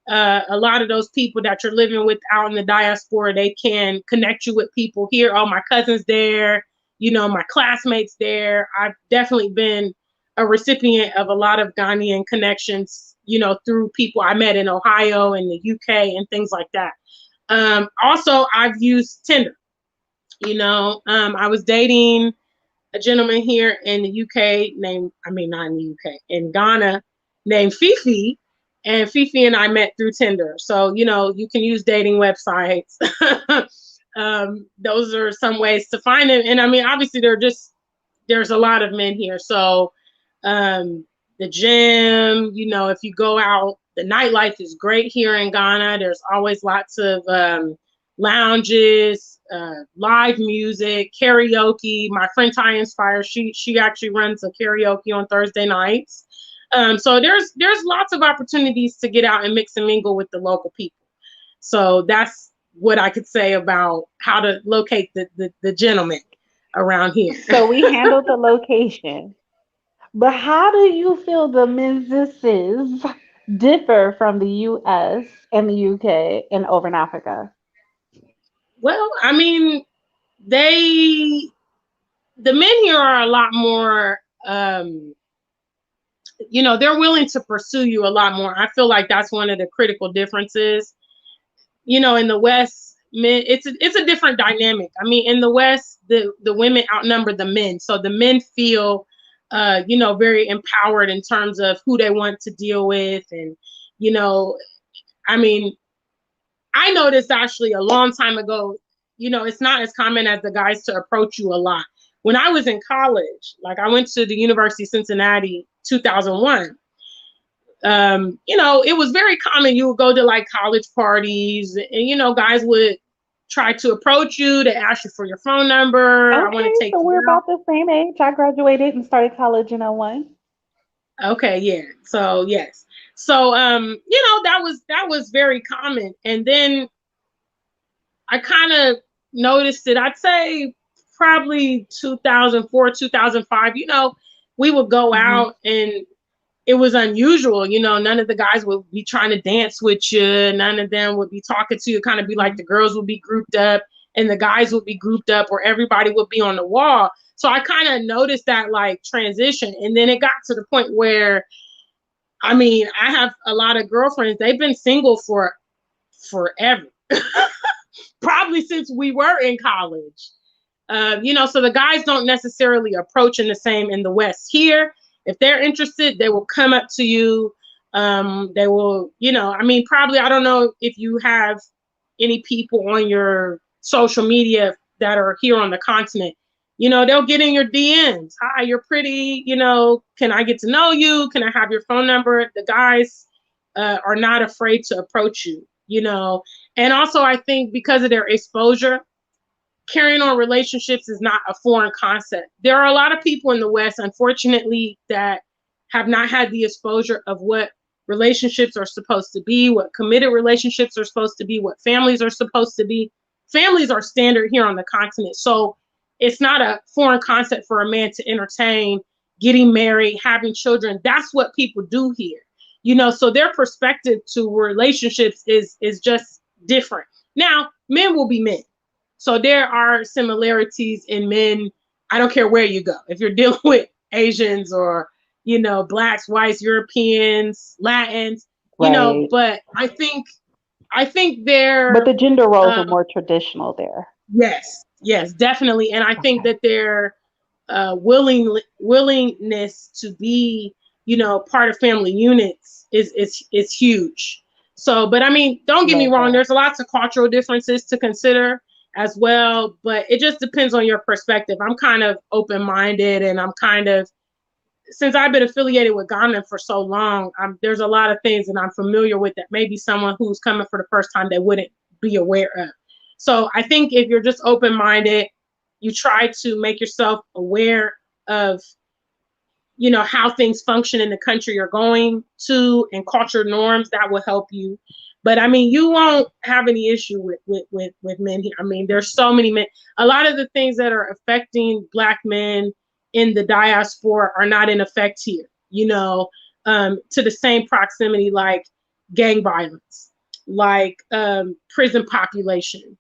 A lot of those people that you're living with out in the diaspora, they can connect you with people here. Oh, my cousin's there, you know, my classmates there. I've definitely been a recipient of a lot of Ghanaian connections, you know, through people I met in Ohio and the UK and things like that. Also, I've used Tinder. You know, I was dating a gentleman here in the UK named, I mean, not in the UK, in Ghana named Fifi. And Fifi and I met through Tinder. So, you know, you can use dating websites. Those are some ways to find it. And I mean, obviously, there's a lot of men here. So, the gym, you know, if you go out, the nightlife is great here in Ghana. There's always lots of lounges, live music, karaoke. My friend Ty Inspire, she actually runs a karaoke on Thursday nights. So there's lots of opportunities to get out and mix and mingle with the local people. So that's what I could say about how to locate the gentleman around here. So we handled the location. But how do you feel the menses differ from the US and the UK and over in Africa? Well, I mean, they the men here are a lot more you know, they're willing to pursue you a lot more. I feel like that's one of the critical differences. You know, in the West, men, it's a different dynamic. I mean, in the West, the women outnumber the men, so the men feel, you know, very empowered in terms of who they want to deal with, and you know, I mean, I noticed actually a long time ago, you know, it's not as common as the guys to approach you a lot. When I was in college, like I went to the University of Cincinnati 2001, you know, it was very common. You would go to like college parties, and you know, guys would try to approach you to ask you for your phone number. I want Okay, to take so you we're out. about the same age. I graduated and started college in '01. Okay, yeah. So yes. So you know, that was very common. And then I kind of noticed it. I'd say probably 2004, 2005. You know, we would go Hmm. out and it was unusual. You know, none of the guys would be trying to dance with you. None of them would be talking to you. Kind of be like the girls would be grouped up and the guys would be grouped up, or everybody would be on the wall. So I kind of noticed that like transition. And then it got to the point where, I mean, I have a lot of girlfriends. They've been single for forever, probably since we were in college. You know, so the guys don't necessarily approach in the same in the West. Here, if they're interested, they will come up to you. They will, you know, I mean, probably, I don't know if you have any people on your social media that are here on the continent. You know, they'll get in your DMs. Hi, you're pretty. You know, can I get to know you? Can I have your phone number? The guys are not afraid to approach you, you know. And also, I think because of their exposure, carrying on relationships is not a foreign concept. There are a lot of people in the West, unfortunately, that have not had the exposure of what relationships are supposed to be, what committed relationships are supposed to be, what families are supposed to be. Families are standard here on the continent. So it's not a foreign concept for a man to entertain getting married, having children. That's what people do here. You know, so their perspective to relationships is just different. Now, men will be men, so there are similarities in men. I don't care where you go. If you're dealing with Asians or, you know, blacks, whites, Europeans, Latins, you know, Right. but I think But they're the gender roles are um, more traditional there. yes, yes, definitely, and I think Okay. that their willingness to be, you know, part of family units is huge. So, but I mean, don't get me Love wrong. that. There's lots of cultural differences to consider as well, but it just depends on your perspective. I'm kind of open minded, and I'm kind of, since I've been affiliated with Ghana for so long, there's a lot of things that I'm familiar with that maybe someone who's coming for the first time they wouldn't be aware of. So I think if you're just open minded, you try to make yourself aware of, you know, how things function in the country you're going to and culture norms, that will help you. But I mean, you won't have any issue with men here. I mean, there's so many men. A lot of the things that are affecting Black men in the diaspora are not in effect here, you know, to the same proximity, like gang violence, like prison population,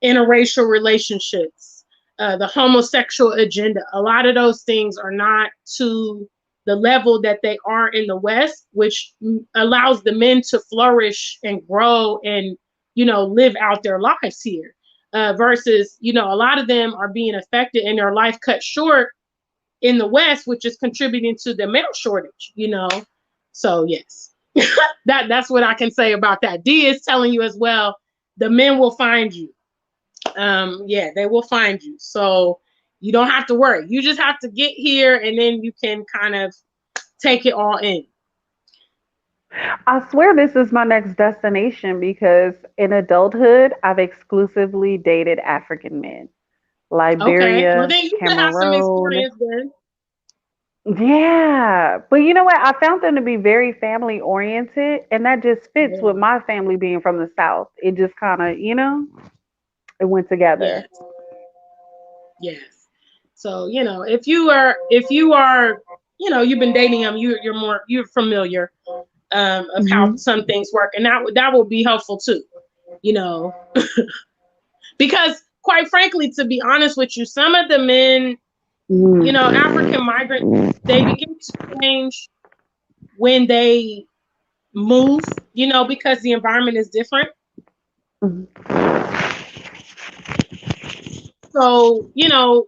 interracial relationships, the homosexual agenda. A lot of those things are not to the level that they are in the West, which allows the men to flourish and grow and, you know, live out their lives here. Versus, you know, a lot of them are being affected and their life cut short in the West, which is contributing to the male shortage, you know. So yes, that's what I can say about that. D is telling you as well, the men will find you. Yeah, they will find you. So you don't have to worry. You just have to get here and then you can kind of take it all in. I swear this is my next destination because in adulthood, I've exclusively dated African men. Okay. Well, Liberia, then you should have some Cameroon. experience then. Yeah. But you know what? I found them to be very family oriented, and that just fits with Yeah. my family being from the South. It just kind of, it went together. Yes. Yes. So, you know, if you are, you know, you've been dating them, you're familiar of how Hmm. some things work. And that will be helpful too, you know, because quite frankly, to be honest with you, some of the men, you know, African migrants, they begin to change when they move, you know, because the environment is different. Hmm. So, you know,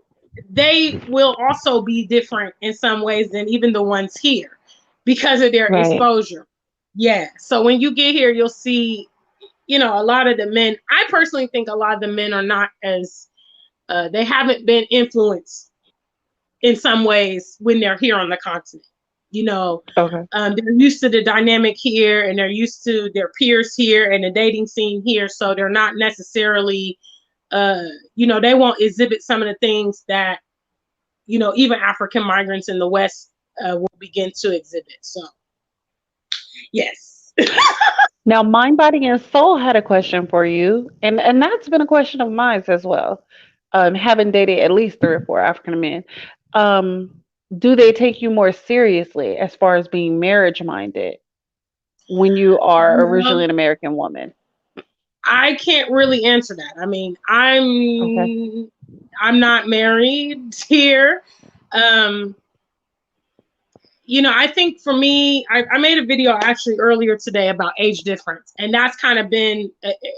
they will also be different in some ways than even the ones here because of their Right. exposure. Yeah. So when you get here, you'll see, you know, a lot of the men, I personally think a lot of the men are not as, they haven't been influenced in some ways when they're here on the continent. You know, Okay. they're used to the dynamic here and they're used to their peers here and the dating scene here. So they're not necessarily, uh, you know, they won't exhibit some of the things that, you know, even African migrants in the West will begin to exhibit. So, yes. Now, Mind, Body, and Soul had a question for you, and that's been a question of mine as well. Having dated at least three or four African men, um, do they take you more seriously as far as being marriage minded when you are originally Um, an American woman? I can't really answer that. I mean, Okay. I'm not married here. Um, you know, I think for me, I made a video actually earlier today about age difference, and that's kind of been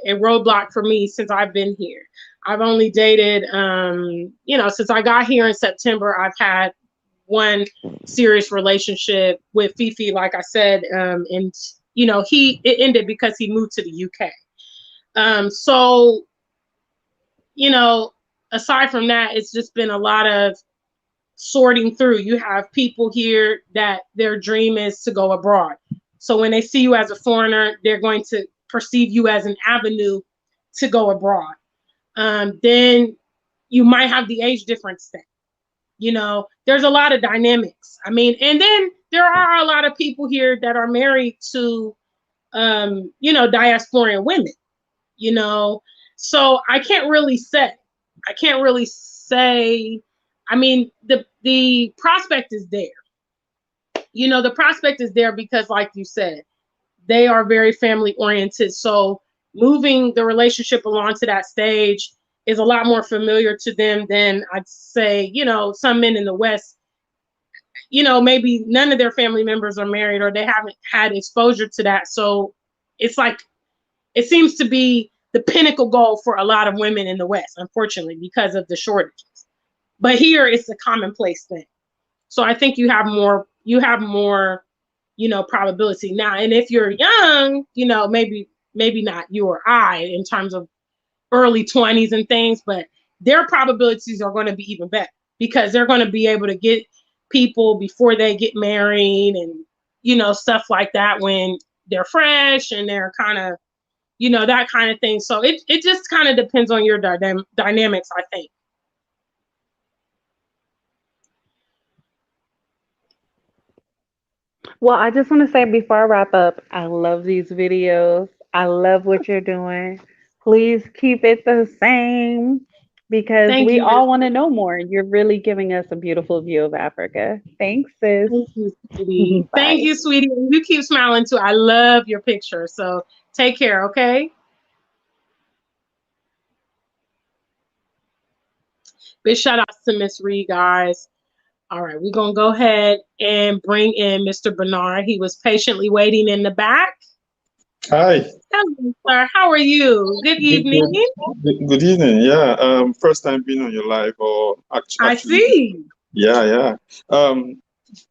a roadblock for me since I've been here. I've only dated, you know, since I got here in September, I've had one serious relationship with Fifi, like I said, and you know, it ended because he moved to the UK. So you know, aside from that, it's just been a lot of sorting through. You have people here that their dream is to go abroad. So when they see you as a foreigner, they're going to perceive you as an avenue to go abroad. Then you might have the age difference thing. You know, there's a lot of dynamics. I mean, and then there are a lot of people here that are married to, you know, diasporian women, you know. So I can't really say. I can't really say. I mean, the prospect is there. You know, the prospect is there because, like you said, they are very family oriented. So moving the relationship along to that stage is a lot more familiar to them than I'd say, you know, some men in the West. you know, maybe none of their family members are married or they haven't had exposure to that. So it's like, it seems to be the pinnacle goal for a lot of women in the West, unfortunately, because of the shortages. But here it's a commonplace thing. So I think you have more, you know, probability now. And if you're young, you know, maybe not you or I in terms of early 20s and things, but their probabilities are going to be even better because they're going to be able to get people before they get married and, you know, stuff like that when they're fresh and they're kind of, you know, that kind of thing. So it just kind of depends on your dynamics, I think. Well, I just want to say before I wrap up, I love these videos. I love what you're doing. Please keep it the same because Thank we you, Miss. all want to know more. You're really giving us a beautiful view of Africa. Thanks, sis. Thank you, sweetie. Thank Bye. you, sweetie. You keep smiling too. I love your picture. So take care, okay? Big shout outs to Miss Reed, guys. All right, we're gonna go ahead and bring in Mr. Bernard. He was patiently waiting in the back. Hi. Hello, sir. How are you? Good Good, evening. good, good evening. Yeah. First time being on your live, or I actually, see. yeah, yeah.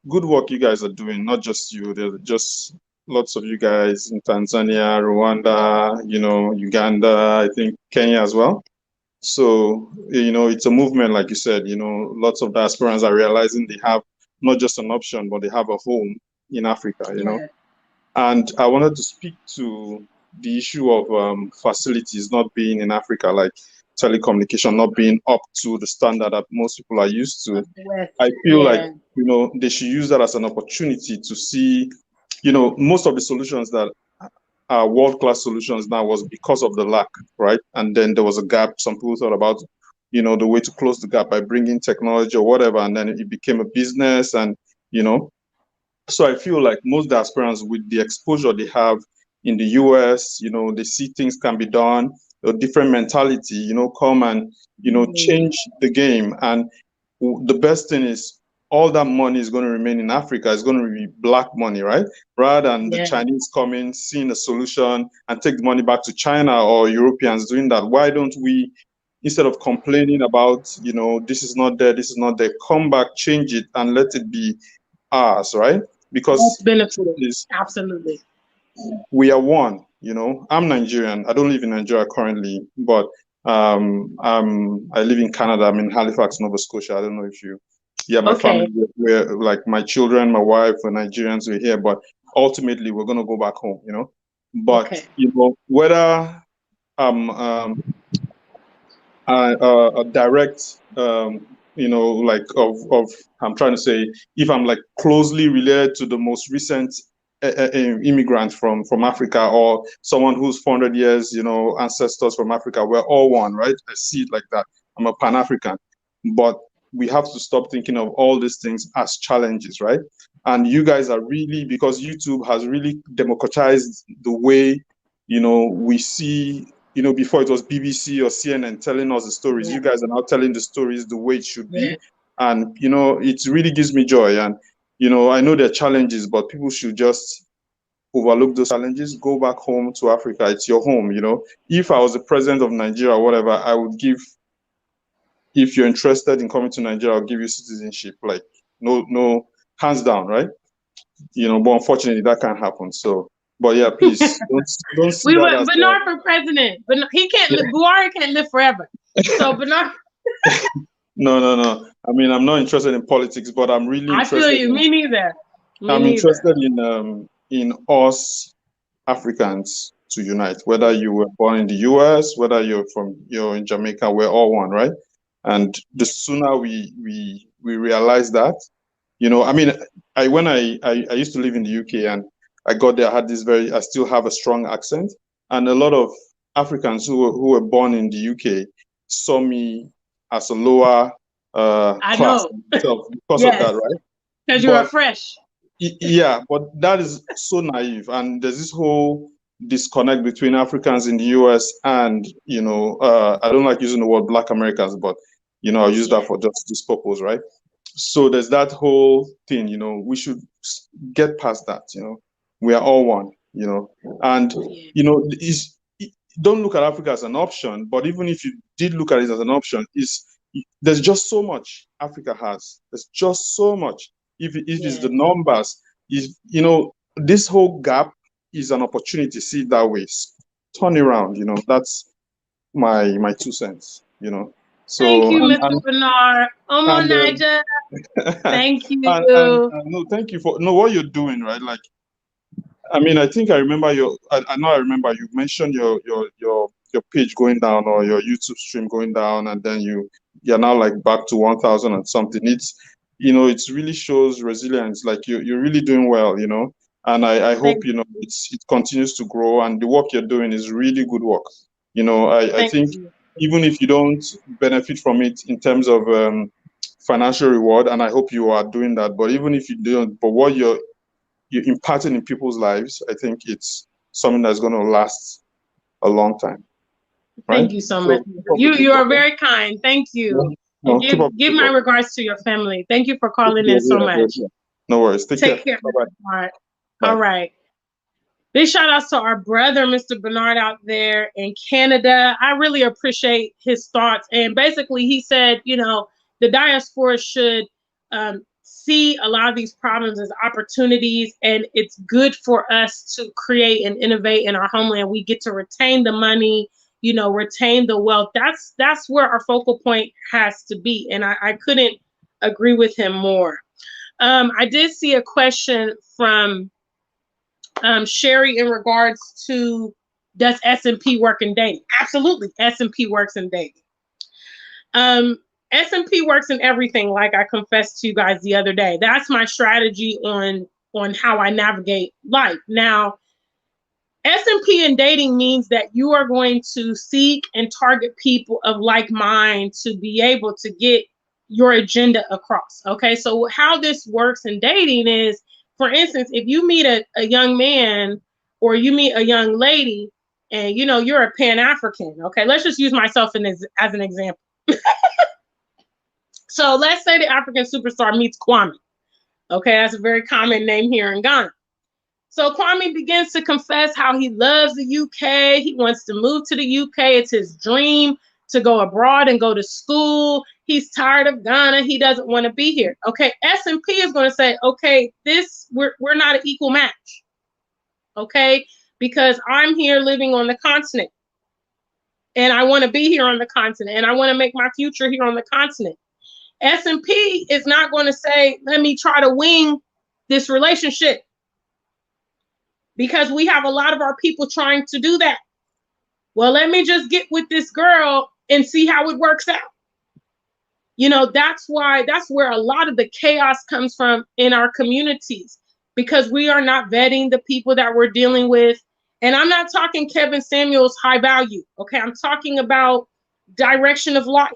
Good work you guys are doing. Not just you. There's just lots of you guys in Tanzania, Rwanda, Uganda. I think Kenya as well. So, it's a movement, like you said. Lots of diasporans are realizing they have not just an option, but they have a home in Africa. Yeah. And I wanted to speak to the issue of facilities not being in Africa, like telecommunication not being up to the standard that most people are used to. I feel like, Yeah. they should use that as an opportunity to see, most of the solutions that are world-class solutions now was because of the lack, right? And then there was a gap. Some people thought about, the way to close the gap by bringing technology or whatever, and then it became a business and, you know, so I feel like most diasporans, with the exposure they have in the US, they see things can be done, a different mentality, come and, change the game. And the best thing is all that money is going to remain in Africa. It's going to be black money, right? Rather than the Chinese coming, seeing a solution and take the money back to China or Europeans doing that. Why don't we, instead of complaining about, this is not there, this is not there, come back, change it and let it be ours, right? Because benefited. Absolutely. we are one. I'm Nigerian. I don't live in Nigeria currently, but I live in Canada. I'm in Halifax, Nova Scotia. I don't know if you, my family, we're like my children, my wife, we're Nigerians, we're here, but ultimately we're gonna go back home. But whether a direct like of I'm trying to say, if I'm like closely related to the most recent immigrant from Africa, or someone who's 400 years ancestors from Africa, we're all one, right? I see it like that. I'm a Pan-African, but we have to stop thinking of all these things as challenges, right? And you guys are really, because YouTube has really democratized the way we see. Before it was BBC or CNN telling us the stories. You guys are now telling the stories the way it should be. And, it really gives me joy. And, I know there are challenges, but people should just overlook those challenges, go back home to Africa. It's your home, If I was the president of Nigeria or whatever, I would give, if you're interested in coming to Nigeria, I'll give you citizenship. Like, no, hands down, right? But unfortunately that can't happen. So, but yeah, please don't see that as Bernard for president, but he can't live. Buhari can't live forever. So Bernard. No. I mean, I'm not interested in politics, but I'm really interested. I feel you. Me neither. I'm interested in us Africans to unite. Whether you were born in the US, whether you're in Jamaica, we're all one, right? And the sooner we realize that, I mean, when I used to live in the UK and I got there, I still have a strong accent. And a lot of Africans who were born in the UK saw me as a lower class because of that, right? Because you are fresh. Yeah, but that is so naive. And there's this whole disconnect between Africans in the US and, I don't like using the word Black Americans, but, I'll use that for just this purpose, right? So there's that whole thing, we should get past that, we are all one, and, don't look at Africa as an option, but even if you did look at it as an option, there's just so much Africa has. There's just so much. If it's the numbers, this whole gap is an opportunity. See it that way. Turn around. That's my 2 cents. So thank you, Mr. Bernard. Naija. Thank you. No, thank you for what you're doing, right? Like, I mean, I think I remember I know I remember you mentioned your page going down, or your YouTube stream going down, and then you're now like back to 1,000 and something. It's, it really shows resilience. Like you're really doing well, and I hope, it continues to grow, and the work you're doing is really good work. I think even if you don't benefit from it in terms of financial reward, and I hope you are doing that, but even if you don't, but what you're imparting in people's lives, I think it's something that's going to last a long time. Right? Thank you so much. You are very kind. Thank you. Give my regards to your family. Thank you for calling in so much. No worries. Take care. Bye. All right. Big shout outs to our brother, Mr. Bernard, out there in Canada. I really appreciate his thoughts. And basically, he said, the diaspora should see a lot of these problems as opportunities, and it's good for us to create and innovate in our homeland. We get to retain the money, retain the wealth. That's where our focal point has to be. And I couldn't agree with him more. I did see a question from Sherry in regards to, does S&P work in dating? Absolutely, S&P works in dating. S&P works in everything, like I confessed to you guys the other day. That's my strategy on how I navigate life. Now, S&P in dating means that you are going to seek and target people of like mind to be able to get your agenda across. Okay, so how this works in dating is, for instance, if you meet a young man or you meet a young lady and you're a Pan-African, okay, let's just use myself as an example. So let's say the African superstar meets Kwame. Okay, that's a very common name here in Ghana. So Kwame begins to confess how he loves the UK. He wants to move to the UK. It's his dream to go abroad and go to school. He's tired of Ghana. He doesn't want to be here. Okay, S&P is going to say, okay, we're not an equal match. Okay, because I'm here living on the continent, and I want to be here on the continent, and I want to make my future here on the continent. S&P is not going to say, let me try to wing this relationship, because we have a lot of our people trying to do that. Well, let me just get with this girl and see how it works out. That's where a lot of the chaos comes from in our communities, because we are not vetting the people that we're dealing with. And I'm not talking Kevin Samuels high value. Okay, I'm talking about direction of life.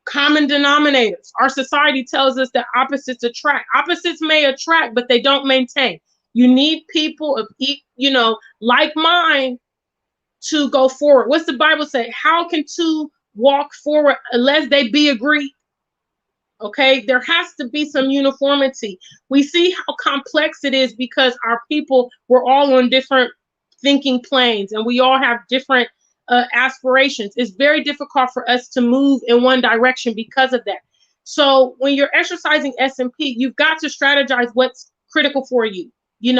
Common denominators. Our society tells us that opposites attract. Opposites may attract, but they don't maintain. You need people of like mind to go forward. What's the Bible say? How can two walk forward unless they be agreed? Okay, there has to be some uniformity. We see how complex it is because our people, we're all on different thinking planes, and we all have different aspirations. It's very difficult for us to move in one direction because of that. So when you're exercising S&P, you've got to strategize what's critical for you. In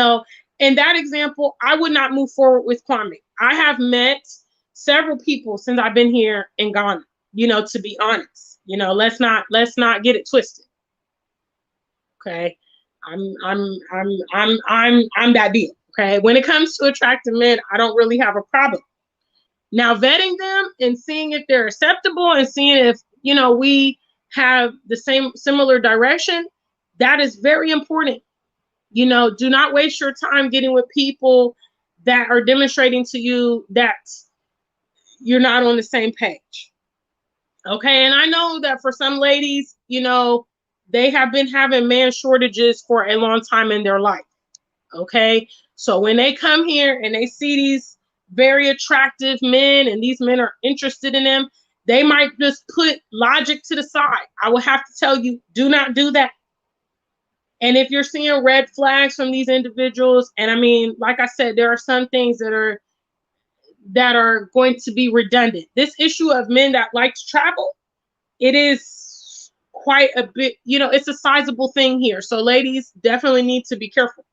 that example, I would not move forward with Kwame. I have met several people since I've been here in Ghana, to be honest. Let's not get it twisted. Okay. I'm that deal. Okay. When it comes to attractive men, I don't really have a problem. Now, vetting them and seeing if they're acceptable and seeing if, we have the similar direction, that is very important. Do not waste your time getting with people that are demonstrating to you that you're not on the same page. Okay. And I know that for some ladies, they have been having man shortages for a long time in their life. Okay. So when they come here and they see these very attractive men and these men are interested in them, They might just put logic to the side. I will have to tell you, do not do that. And if you're seeing red flags from these individuals, and I mean, like I said, there are some things that are going to be redundant. This issue of men that like to travel, it is quite a bit, it's a sizable thing here. So ladies definitely need to be careful.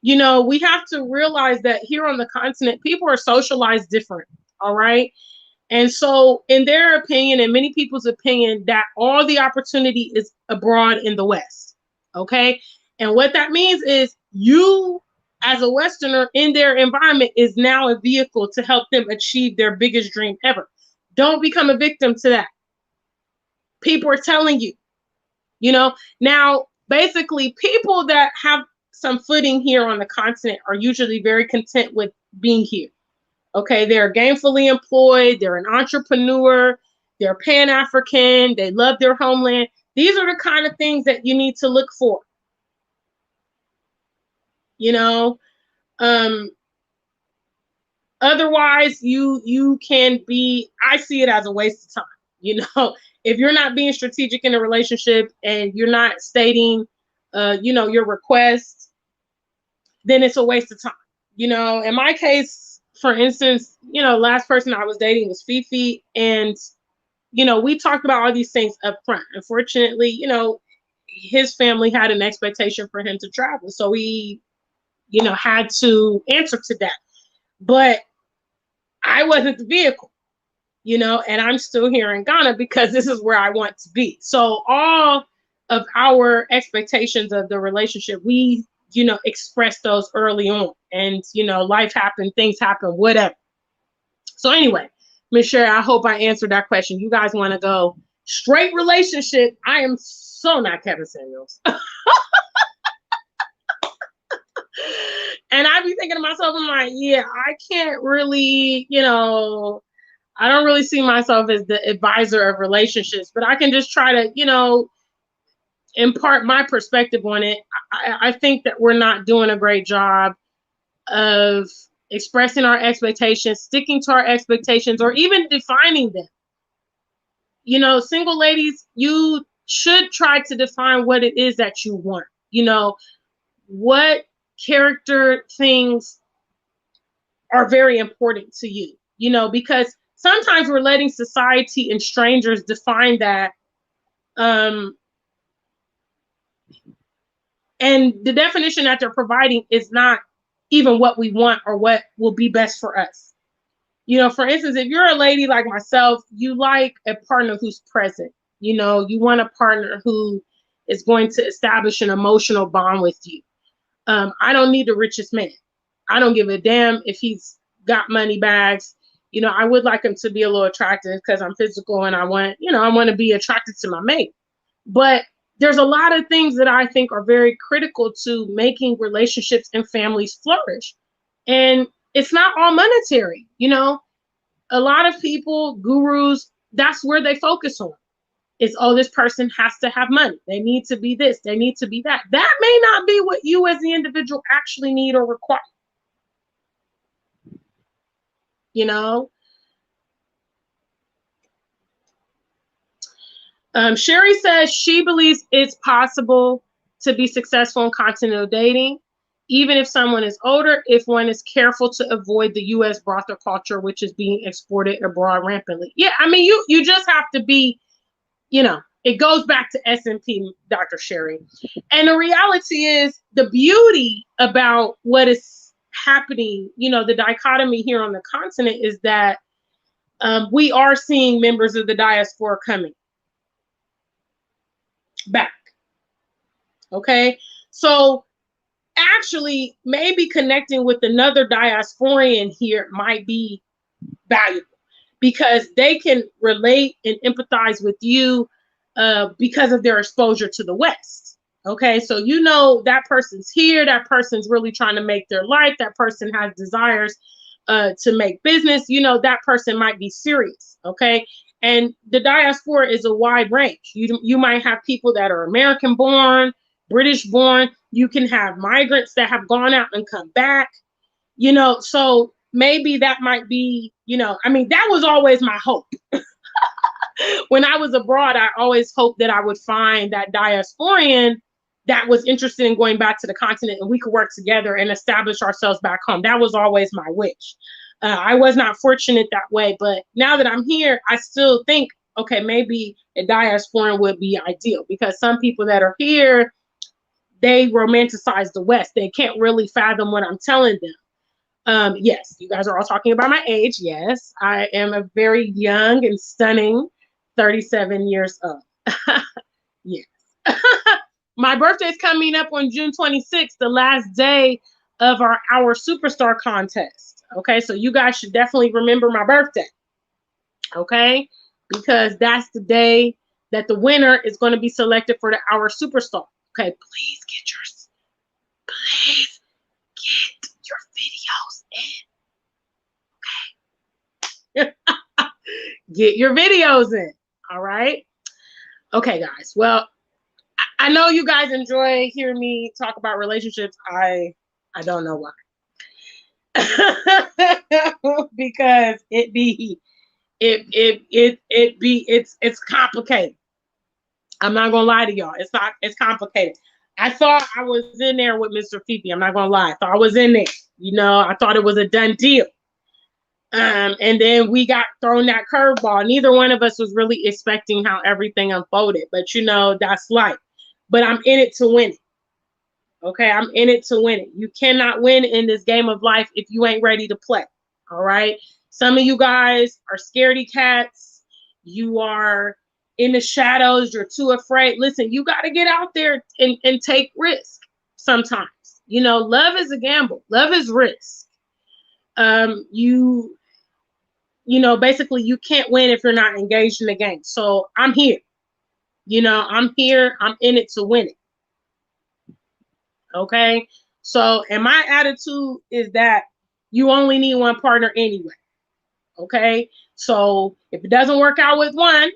We have to realize that here on the continent, people are socialized different. All right. And so in their opinion, and many people's opinion, that all the opportunity is abroad in the West. Okay. And what that means is you as a Westerner in their environment is now a vehicle to help them achieve their biggest dream ever. Don't become a victim to that. People are telling you, now basically people that have some footing here on the continent are usually very content with being here. Okay, they're gainfully employed, they're an entrepreneur, they're Pan-African, they love their homeland. These are the kind of things that you need to look for. Otherwise you can be, I see it as a waste of time. If you're not being strategic in a relationship and you're not stating, your requests, then it's a waste of time. In my case, for instance, last person I was dating was Fifi, and we talked about all these things up front. Unfortunately, his family had an expectation for him to travel, so he had to answer to that. But I wasn't the vehicle, and I'm still here in Ghana because this is where I want to be. So all of our expectations of the relationship, we express those early on, and life happened, things happen, whatever. So anyway, Ms. Sherry, I hope I answered that question. You guys want to go straight relationship? I am so not Kevin Samuels. And I be thinking to myself, I'm like, yeah, I can't really, I don't really see myself as the advisor of relationships, but I can just try to, impart my perspective on it. I think that we're not doing a great job of expressing our expectations, sticking to our expectations, or even defining them. Single ladies, you should try to define what it is that you want. What character things are very important to you, because sometimes we're letting society and strangers define that. And the definition that they're providing is not even what we want or what will be best for us. For instance, if you're a lady like myself, you like a partner who's present. You want a partner who is going to establish an emotional bond with you. I don't need the richest man. I don't give a damn if he's got money bags. I would like him to be a little attractive because I'm physical and I want to be attracted to my mate. But there's a lot of things that I think are very critical to making relationships and families flourish. And it's not all monetary. A lot of people, gurus, that's where they focus on. It's, oh, this person has to have money. They need to be this. They need to be that. That may not be what you as the individual actually need or require. Sherry says she believes it's possible to be successful in continental dating, even if someone is older, if one is careful to avoid the U.S. brothel culture, which is being exported abroad rampantly. Yeah, I mean, you just have to be, it goes back to S&P, Dr. Sherry. And the reality is the beauty about what is happening, the dichotomy here on the continent is that we are seeing members of the diaspora coming back. Okay, so actually maybe connecting with another diasporian here might be valuable because they can relate and empathize with you because of their exposure to the West. Okay, so that person's here, that person's really trying to make their life, that person has desires to make business, that person might be serious. Okay, and the diaspora is a wide range. You might have people that are American born, British born. You can have migrants that have gone out and come back, so maybe that might be, that was always my hope. when I was abroad, I always hoped that I would find that diasporian that was interested in going back to the continent and we could work together and establish ourselves back home. That was always my wish. I was not fortunate that way, but now that I'm here, I still think, okay, maybe a diasporan would be ideal, because some people that are here, they romanticize the West. They can't really fathom what I'm telling them. Yes, you guys are all talking about my age. Yes, I am a very young and stunning 37 years old. Yes. My birthday is coming up on June 26th, the last day of our Superstar contest. Okay, so you guys should definitely remember my birthday. Okay, because that's the day that the winner is going to be selected for the Our Superstar. Okay, please get your videos in. Okay. Get your videos in. All right. Okay, guys. Well, I know you guys enjoy hearing me talk about relationships. I don't know why. Because it's complicated. I'm not gonna lie to y'all. It's complicated. I thought I was in there with Mr. Fifi. I'm not gonna lie. I thought I was in there. You know, I thought it was a done deal. And then we got thrown that curveball. Neither one of us was really expecting how everything unfolded. But you know, that's life. But I'm in it to win it. Okay, I'm in it to win it. You cannot win in this game of life if you ain't ready to play. All right. Some of you guys are scaredy cats. You are in the shadows. You're too afraid. Listen, you got to get out there and take risk sometimes. You know, love is a gamble. Love is risk. You know, basically you can't win if you're not engaged in the game. So I'm here. You know, I'm here. I'm in it to win it. Okay. So, and my attitude is that you only need one partner anyway. Okay. So if it doesn't work out with one,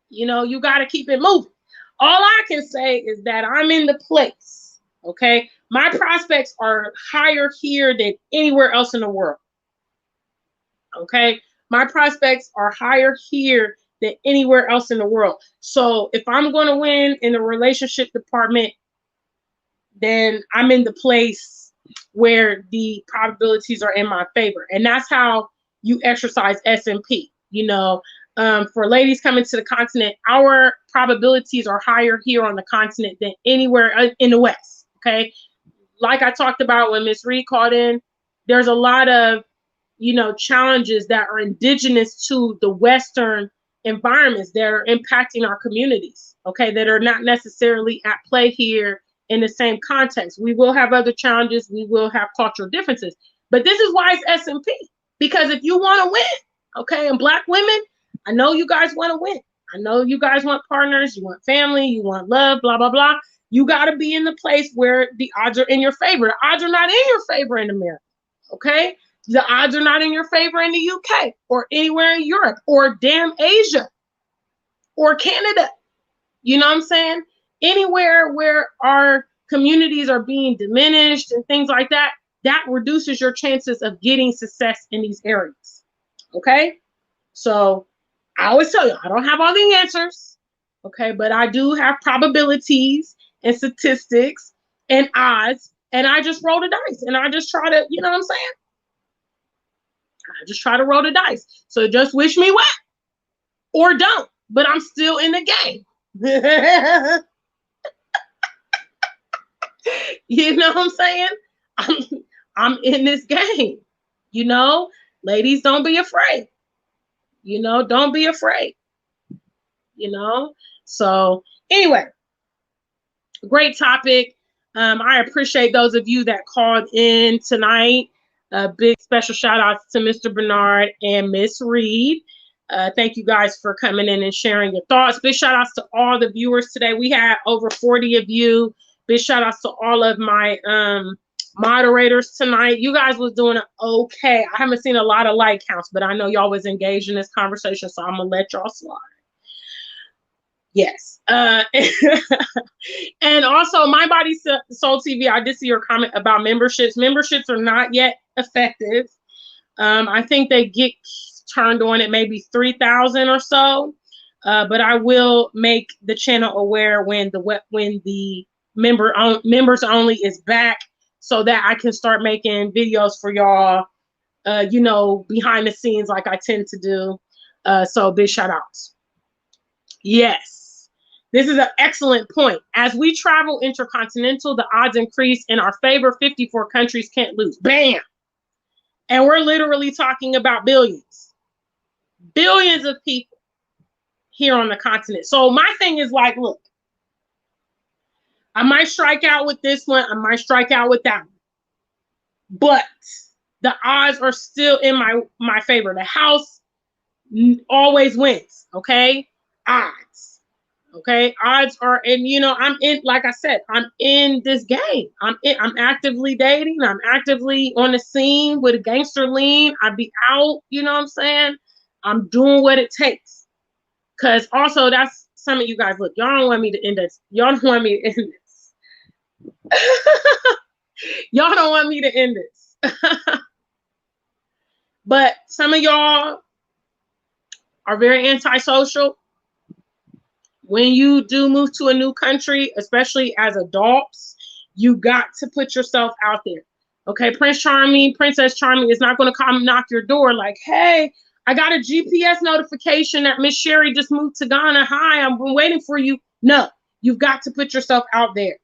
you know, you got to keep it moving. All I can say is that I'm in the place. Okay. My prospects are higher here than anywhere else in the world. Okay. My prospects are higher here than anywhere else in the world. So if I'm going to win in the relationship department, then I'm in the place where the probabilities are in my favor. And that's how you exercise S&P. You know, for ladies coming to the continent, our probabilities are higher here on the continent than anywhere in the West. Okay. Like I talked about when Miss Reed called in, there's a lot of, you know, challenges that are indigenous to the Western environments that are impacting our communities. Okay. That are not necessarily at play here in the same context. We will have other challenges. We will have cultural differences. But this is why it's S&P. Because if you want to win, okay, and Black women, I know you guys want to win. I know you guys want partners, you want family, you want love, blah, blah, blah. You got to be in the place where the odds are in your favor. The odds are not in your favor in America, okay? The odds are not in your favor in the UK or anywhere in Europe or damn Asia or Canada. You know what I'm saying? Anywhere where our communities are being diminished and things like that, that reduces your chances of getting success in these areas. Okay? So I always tell you, I don't have all the answers. Okay, but I do have probabilities and statistics and odds, and I just roll the dice and I just try to, you know what I'm saying? I just try to roll the dice. So just wish me well or don't, but I'm still in the game. You know what I'm saying? I'm in this game. You know, ladies, don't be afraid. You know, don't be afraid. You know, so anyway, great topic. I appreciate those of you that called in tonight. Big special shout outs to Mr. Bernard and Miss Reed. Thank you guys for coming in and sharing your thoughts. Big shout outs to all the viewers today. We had over 40 of you. Big shout outs to all of my moderators tonight. You guys was doing okay. I haven't seen a lot of like counts, but I know y'all was engaged in this conversation, so I'm gonna let y'all slide. Yes. And also, My Body Soul TV, I did see your comment about memberships. Memberships are not yet effective. I think they get turned on at maybe 3,000 or so. But I will make the channel aware when the members only is back, so that I can start making videos for y'all, you know, behind the scenes like I tend to do. So big shout outs. Yes, this is an excellent point. As we travel intercontinental, the odds increase in our favor. 54 countries can't lose. Bam! And we're literally talking about billions. Billions of people here on the continent. So my thing is like, look, I might strike out with this one. I might strike out with that one. But the odds are still in my favor. The house always wins, okay? Odds, okay? Odds are, and you know, I'm in, like I said, I'm in this game. I'm actively dating. I'm actively on the scene with a gangster lean. I be out, you know what I'm saying? I'm doing what it takes. Because also, that's some of you guys, look, y'all don't want me to end this. Y'all don't want me to end this. Y'all don't want me to end this. But some of y'all are very antisocial. When you do move to a new country, especially as adults, you got to put yourself out there. Okay, Princess Charming is not going to come knock your door like, hey, I got a GPS notification that Miss Sherry just moved to Ghana. Hi, I've been waiting for you. No, you've got to put yourself out there.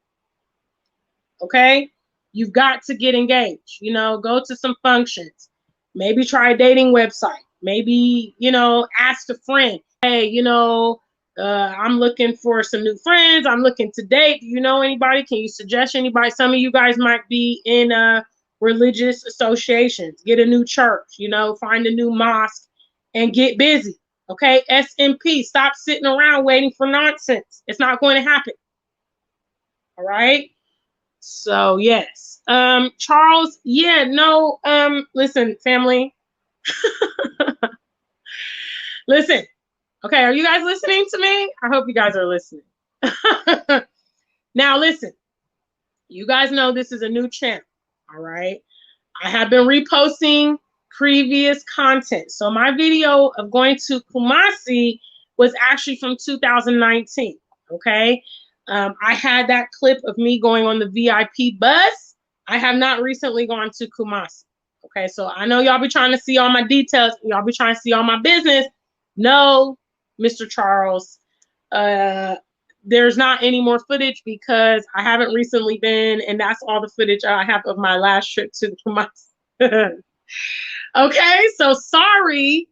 Okay, you've got to get engaged. You know, go to some functions. Maybe try a dating website. Maybe, you know, ask a friend. Hey, you know, I'm looking for some new friends. I'm looking to date. Do you know anybody? Can you suggest anybody? Some of you guys might be in religious associations. Get a new church, you know, find a new mosque and get busy. Okay, SMP. Stop sitting around waiting for nonsense. It's not going to happen. All right. So yes. Charles, yeah, no, listen, family. Listen. Okay, are you guys listening to me? I hope you guys are listening. Now listen, you guys know this is a new channel. All right. I have been reposting previous content. So my video of going to Kumasi was actually from 2019. Okay. I had that clip of me going on the VIP bus. I have not recently gone to Kumasi. Okay. So I know y'all be trying to see all my details. Y'all be trying to see all my business. No, Mr. Charles, there's not any more footage because I haven't recently been, and that's all the footage I have of my last trip to Kumasi. Okay, so sorry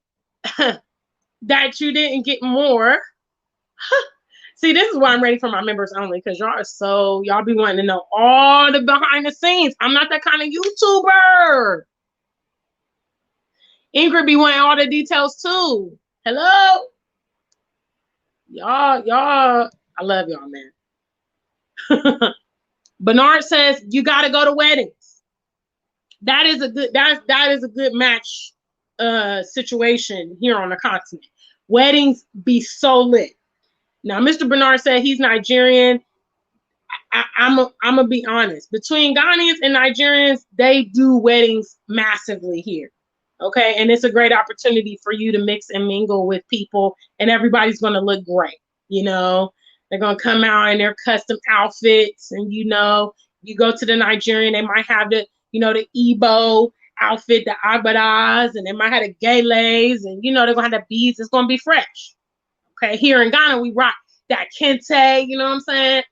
that you didn't get more. See, this is why I'm ready for my members only, because y'all be wanting to know all the behind the scenes. I'm not that kind of YouTuber. Ingrid be wanting all the details too. Hello? Y'all, I love y'all, man. Bernard says you gotta go to weddings. That is a good match situation here on the continent. Weddings be so lit. Now, Mr. Bernard said he's Nigerian. I'm gonna be honest. Between Ghanaians and Nigerians, they do weddings massively here. Okay, and it's a great opportunity for you to mix and mingle with people, and everybody's gonna look great. You know, they're gonna come out in their custom outfits, and you know, you go to the Nigerian, they might have the, you know, the Igbo outfit, the agbadas, and they might have the galas, and you know, they're gonna have the beads. It's gonna be fresh. Okay, here in Ghana, we rock that kente. You know what I'm saying?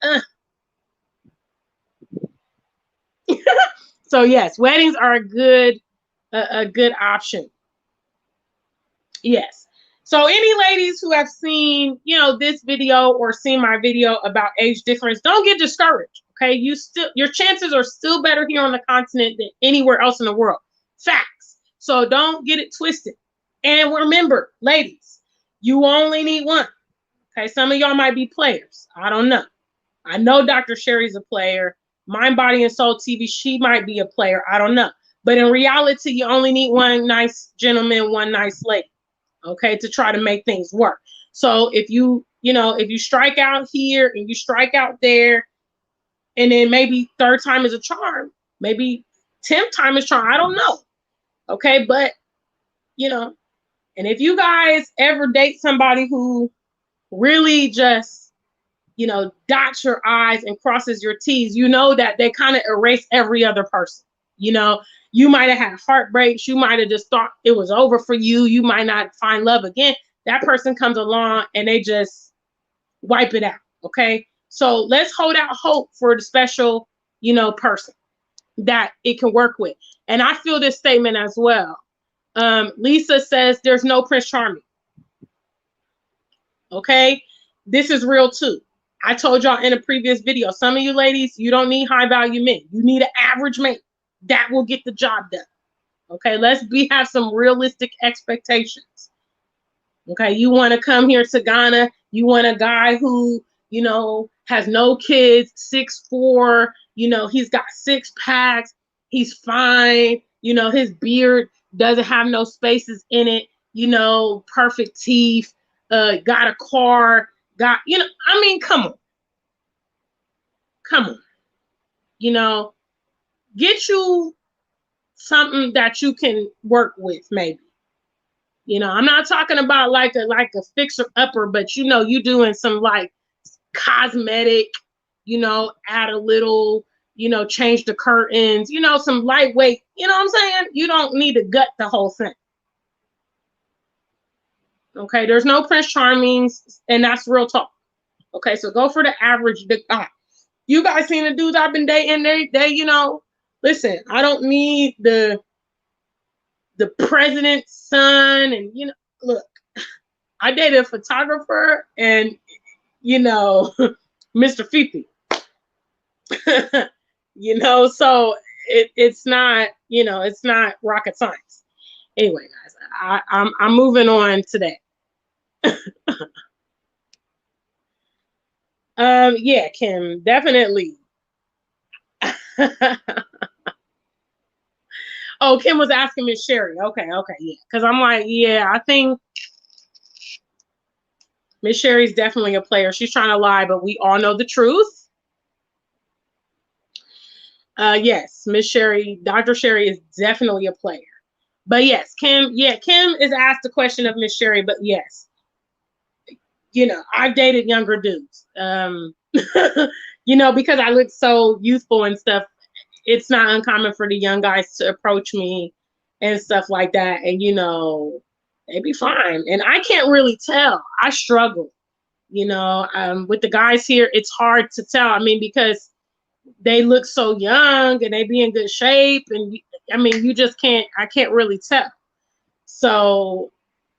So yes, weddings are a good option. Yes. So any ladies who have seen, you know, this video or seen my video about age difference, don't get discouraged. Okay, your chances are still better here on the continent than anywhere else in the world. Facts. So don't get it twisted. And remember, ladies, you only need one. Okay, some of y'all might be players. I don't know. I know Dr. Sherry's a player. Mind, Body, and Soul TV, she might be a player. I don't know. But in reality, you only need one nice gentleman, one nice lady, okay, to try to make things work. So if you strike out here and you strike out there, and then maybe third time is a charm, maybe 10th time is charm, I don't know. Okay, but you know, And if you guys ever date somebody who really just, dots your I's and crosses your T's, you know that they kind of erase every other person. You might have had heartbreaks. You might have just thought it was over for you. You might not find love again. That person comes along and they just wipe it out. Okay. So let's hold out hope for the special, person that it can work with. And I feel this statement as well. Lisa says there's no Prince Charming. Okay. This is real too. I told y'all in a previous video, some of you ladies, you don't need high value men. You need an average man that will get the job done. Okay. Let's have some realistic expectations. Okay. You want to come here to Ghana. You want a guy who, has no kids, 6'4", he's got 6 packs. He's fine. His beard doesn't have no spaces in it. Perfect teeth, got a car, come on. Get you something that you can work with, maybe. I'm not talking about like a fixer upper, but you doing some like cosmetic, add a little, change the curtains, some lightweight, what I'm saying? You don't need to gut the whole thing. Okay, there's no Prince Charmings, and that's real talk. Okay, so go for the average. You guys seen the dudes I've been dating? They listen, I don't need the president's son, and look, I dated a photographer, and Mr. Fifi. So it's not, it's not rocket science. Anyway, guys, I'm moving on today. Yeah, Kim, definitely. Oh, Kim was asking Miss Sherry. Okay, yeah. Because I'm like, yeah, I think Miss Sherry's definitely a player. She's trying to lie, but we all know the truth. Yes, Miss Sherry, Dr. Sherry is definitely a player. But yes, Kim is asked the question of Miss Sherry, but yes. I've dated younger dudes. Because I look so youthful and stuff, it's not uncommon for the young guys to approach me and stuff like that. And, they be fine. And I can't really tell. I struggle, with the guys here. It's hard to tell. I mean, because they look so young and they be in good shape. And you just I can't really tell. So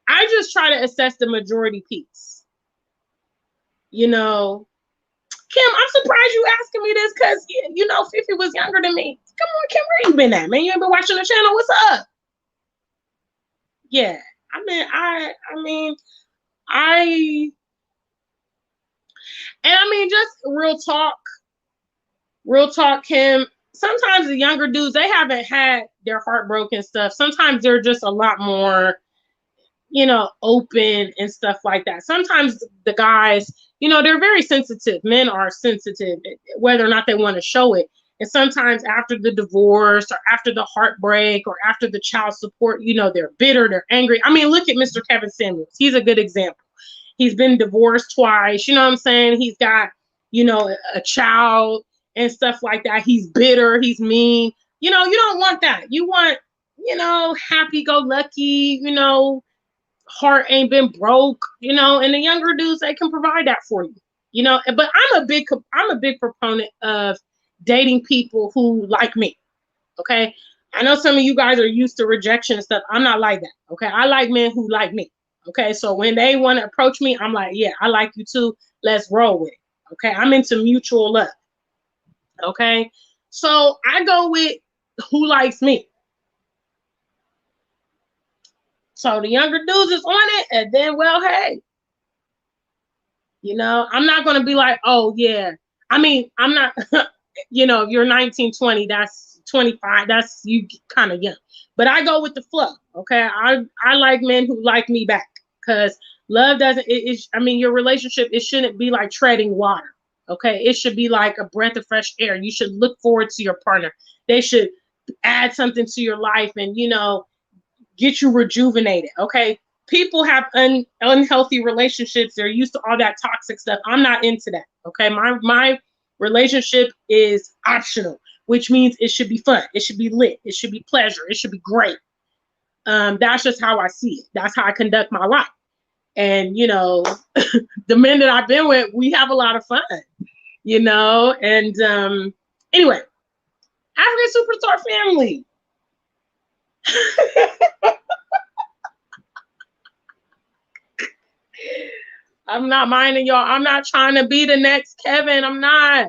I just try to assess the majority piece. Kim, I'm surprised you asking me this because, Fifi was younger than me. Come on, Kim, where you been at, man? You ain't been watching the channel? What's up? Yeah, just real talk, Kim. Sometimes the younger dudes, they haven't had their heart broken stuff. Sometimes they're just a lot more, open and stuff like that. Sometimes the guys, they're very sensitive. Men are sensitive, whether or not they want to show it. And sometimes after the divorce or after the heartbreak or after the child support, they're bitter, they're angry. Look at Mr. Kevin Samuels. He's a good example. He's been divorced twice. You know what I'm saying? He's got, a child and stuff like that. He's bitter. He's mean. You don't want that. You want, happy-go-lucky, heart ain't been broke, and the younger dudes, they can provide that for you, but I'm a big proponent of dating people who like me. Okay. I know some of you guys are used to rejection and stuff. I'm not like that. Okay. I like men who like me. Okay. So when they want to approach me, I'm like, yeah, I like you too. Let's roll with it. Okay. I'm into mutual love. Okay. So I go with who likes me. So the younger dudes is on it, and then, well, hey, I'm not going to be like, oh, yeah. I'm not, if you're 19, 20, that's 25, that's you kind of young. But I go with the flow, okay? I like men who like me back because love doesn't, your relationship, it shouldn't be like treading water, okay? It should be like a breath of fresh air. You should look forward to your partner. They should add something to your life and, get you rejuvenated, okay? people have unhealthy relationships. They're used to all that toxic stuff. I'm not into that. Okay. My relationship is optional, which means it should be fun. It should be lit. It should be pleasure. It should be great. That's just how I see it. That's how I conduct my life. And, you know, the men that I've been with, we have a lot of fun, you know? And anyway, African Superstar family. I'm not minding y'all. I'm not trying to be the next Kevin. I'm not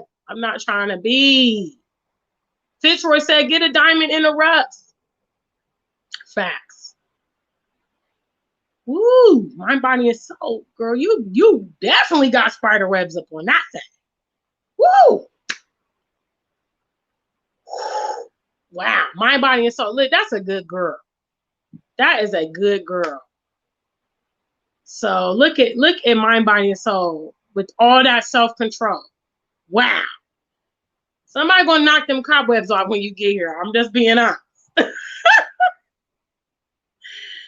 trying to be. Fitzroy said, get a diamond in the rough. Facts. Woo, mind, body, and soul, girl. You definitely got spider webs up on that thing. Woo. Wow, mind, body, and soul. Look, that's a good girl. That is a good girl. So look at mind, body, and soul with all that self-control. Wow. Somebody gonna knock them cobwebs off when you get here. I'm just being honest.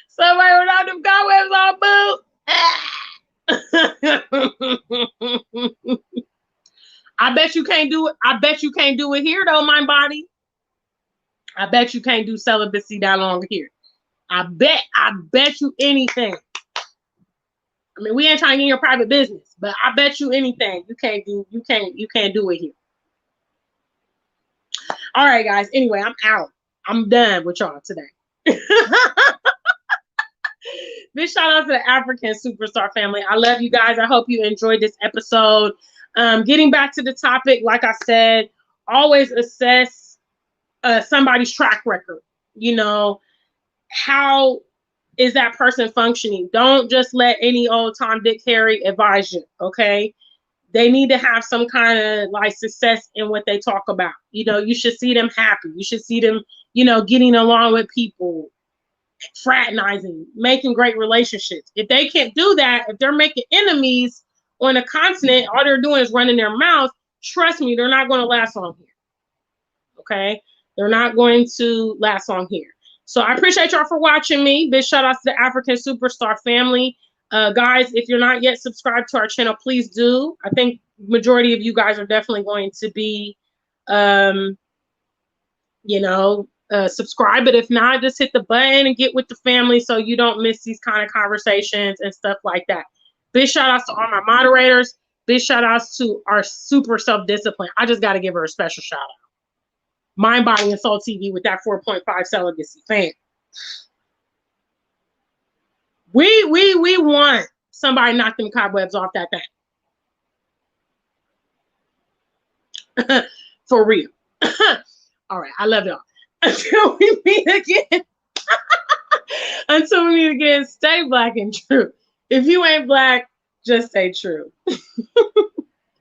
Somebody will knock them cobwebs off, boo. I bet you can't do it. I bet you can't do it here though, mind, body. I bet you can't do celibacy that long here. I bet you anything. I mean, we ain't trying to get in your private business, but I bet you anything you can't do it here. All right, guys. Anyway, I'm out. I'm done with y'all today. Big shout out to the African Superstar family. I love you guys. I hope you enjoyed this episode. Getting back to the topic, like I said, always assess somebody's track record. You know, how is that person functioning? Don't just let any old Tom, Dick, Harry advise you, okay? They need to have some kind of like success in what they talk about. You know, you should see them happy. You should see them, you know, getting along with people, fraternizing, making great relationships. If they can't do that, if they're making enemies on a continent, all they're doing is running their mouth, trust me, they're not going to last long here, okay? They're not going to last long here. So I appreciate y'all for watching me. Big shout out to the African Superstar family. Guys, if you're not yet subscribed to our channel, please do. I think majority of you guys are definitely going to be, you know, subscribe. But if not, just hit the button and get with the family so you don't miss these kind of conversations and stuff like that. Big shout outs to all my moderators. Big shout outs to our super self-discipline. I just got to give her a special shout out. Mind, Body, and Soul TV with that 4.5 celibacy fan. We want somebody knock them cobwebs off that thing. For real. All right, I love y'all. Until we meet again. Until we meet again, stay black and true. If you ain't black, just stay true.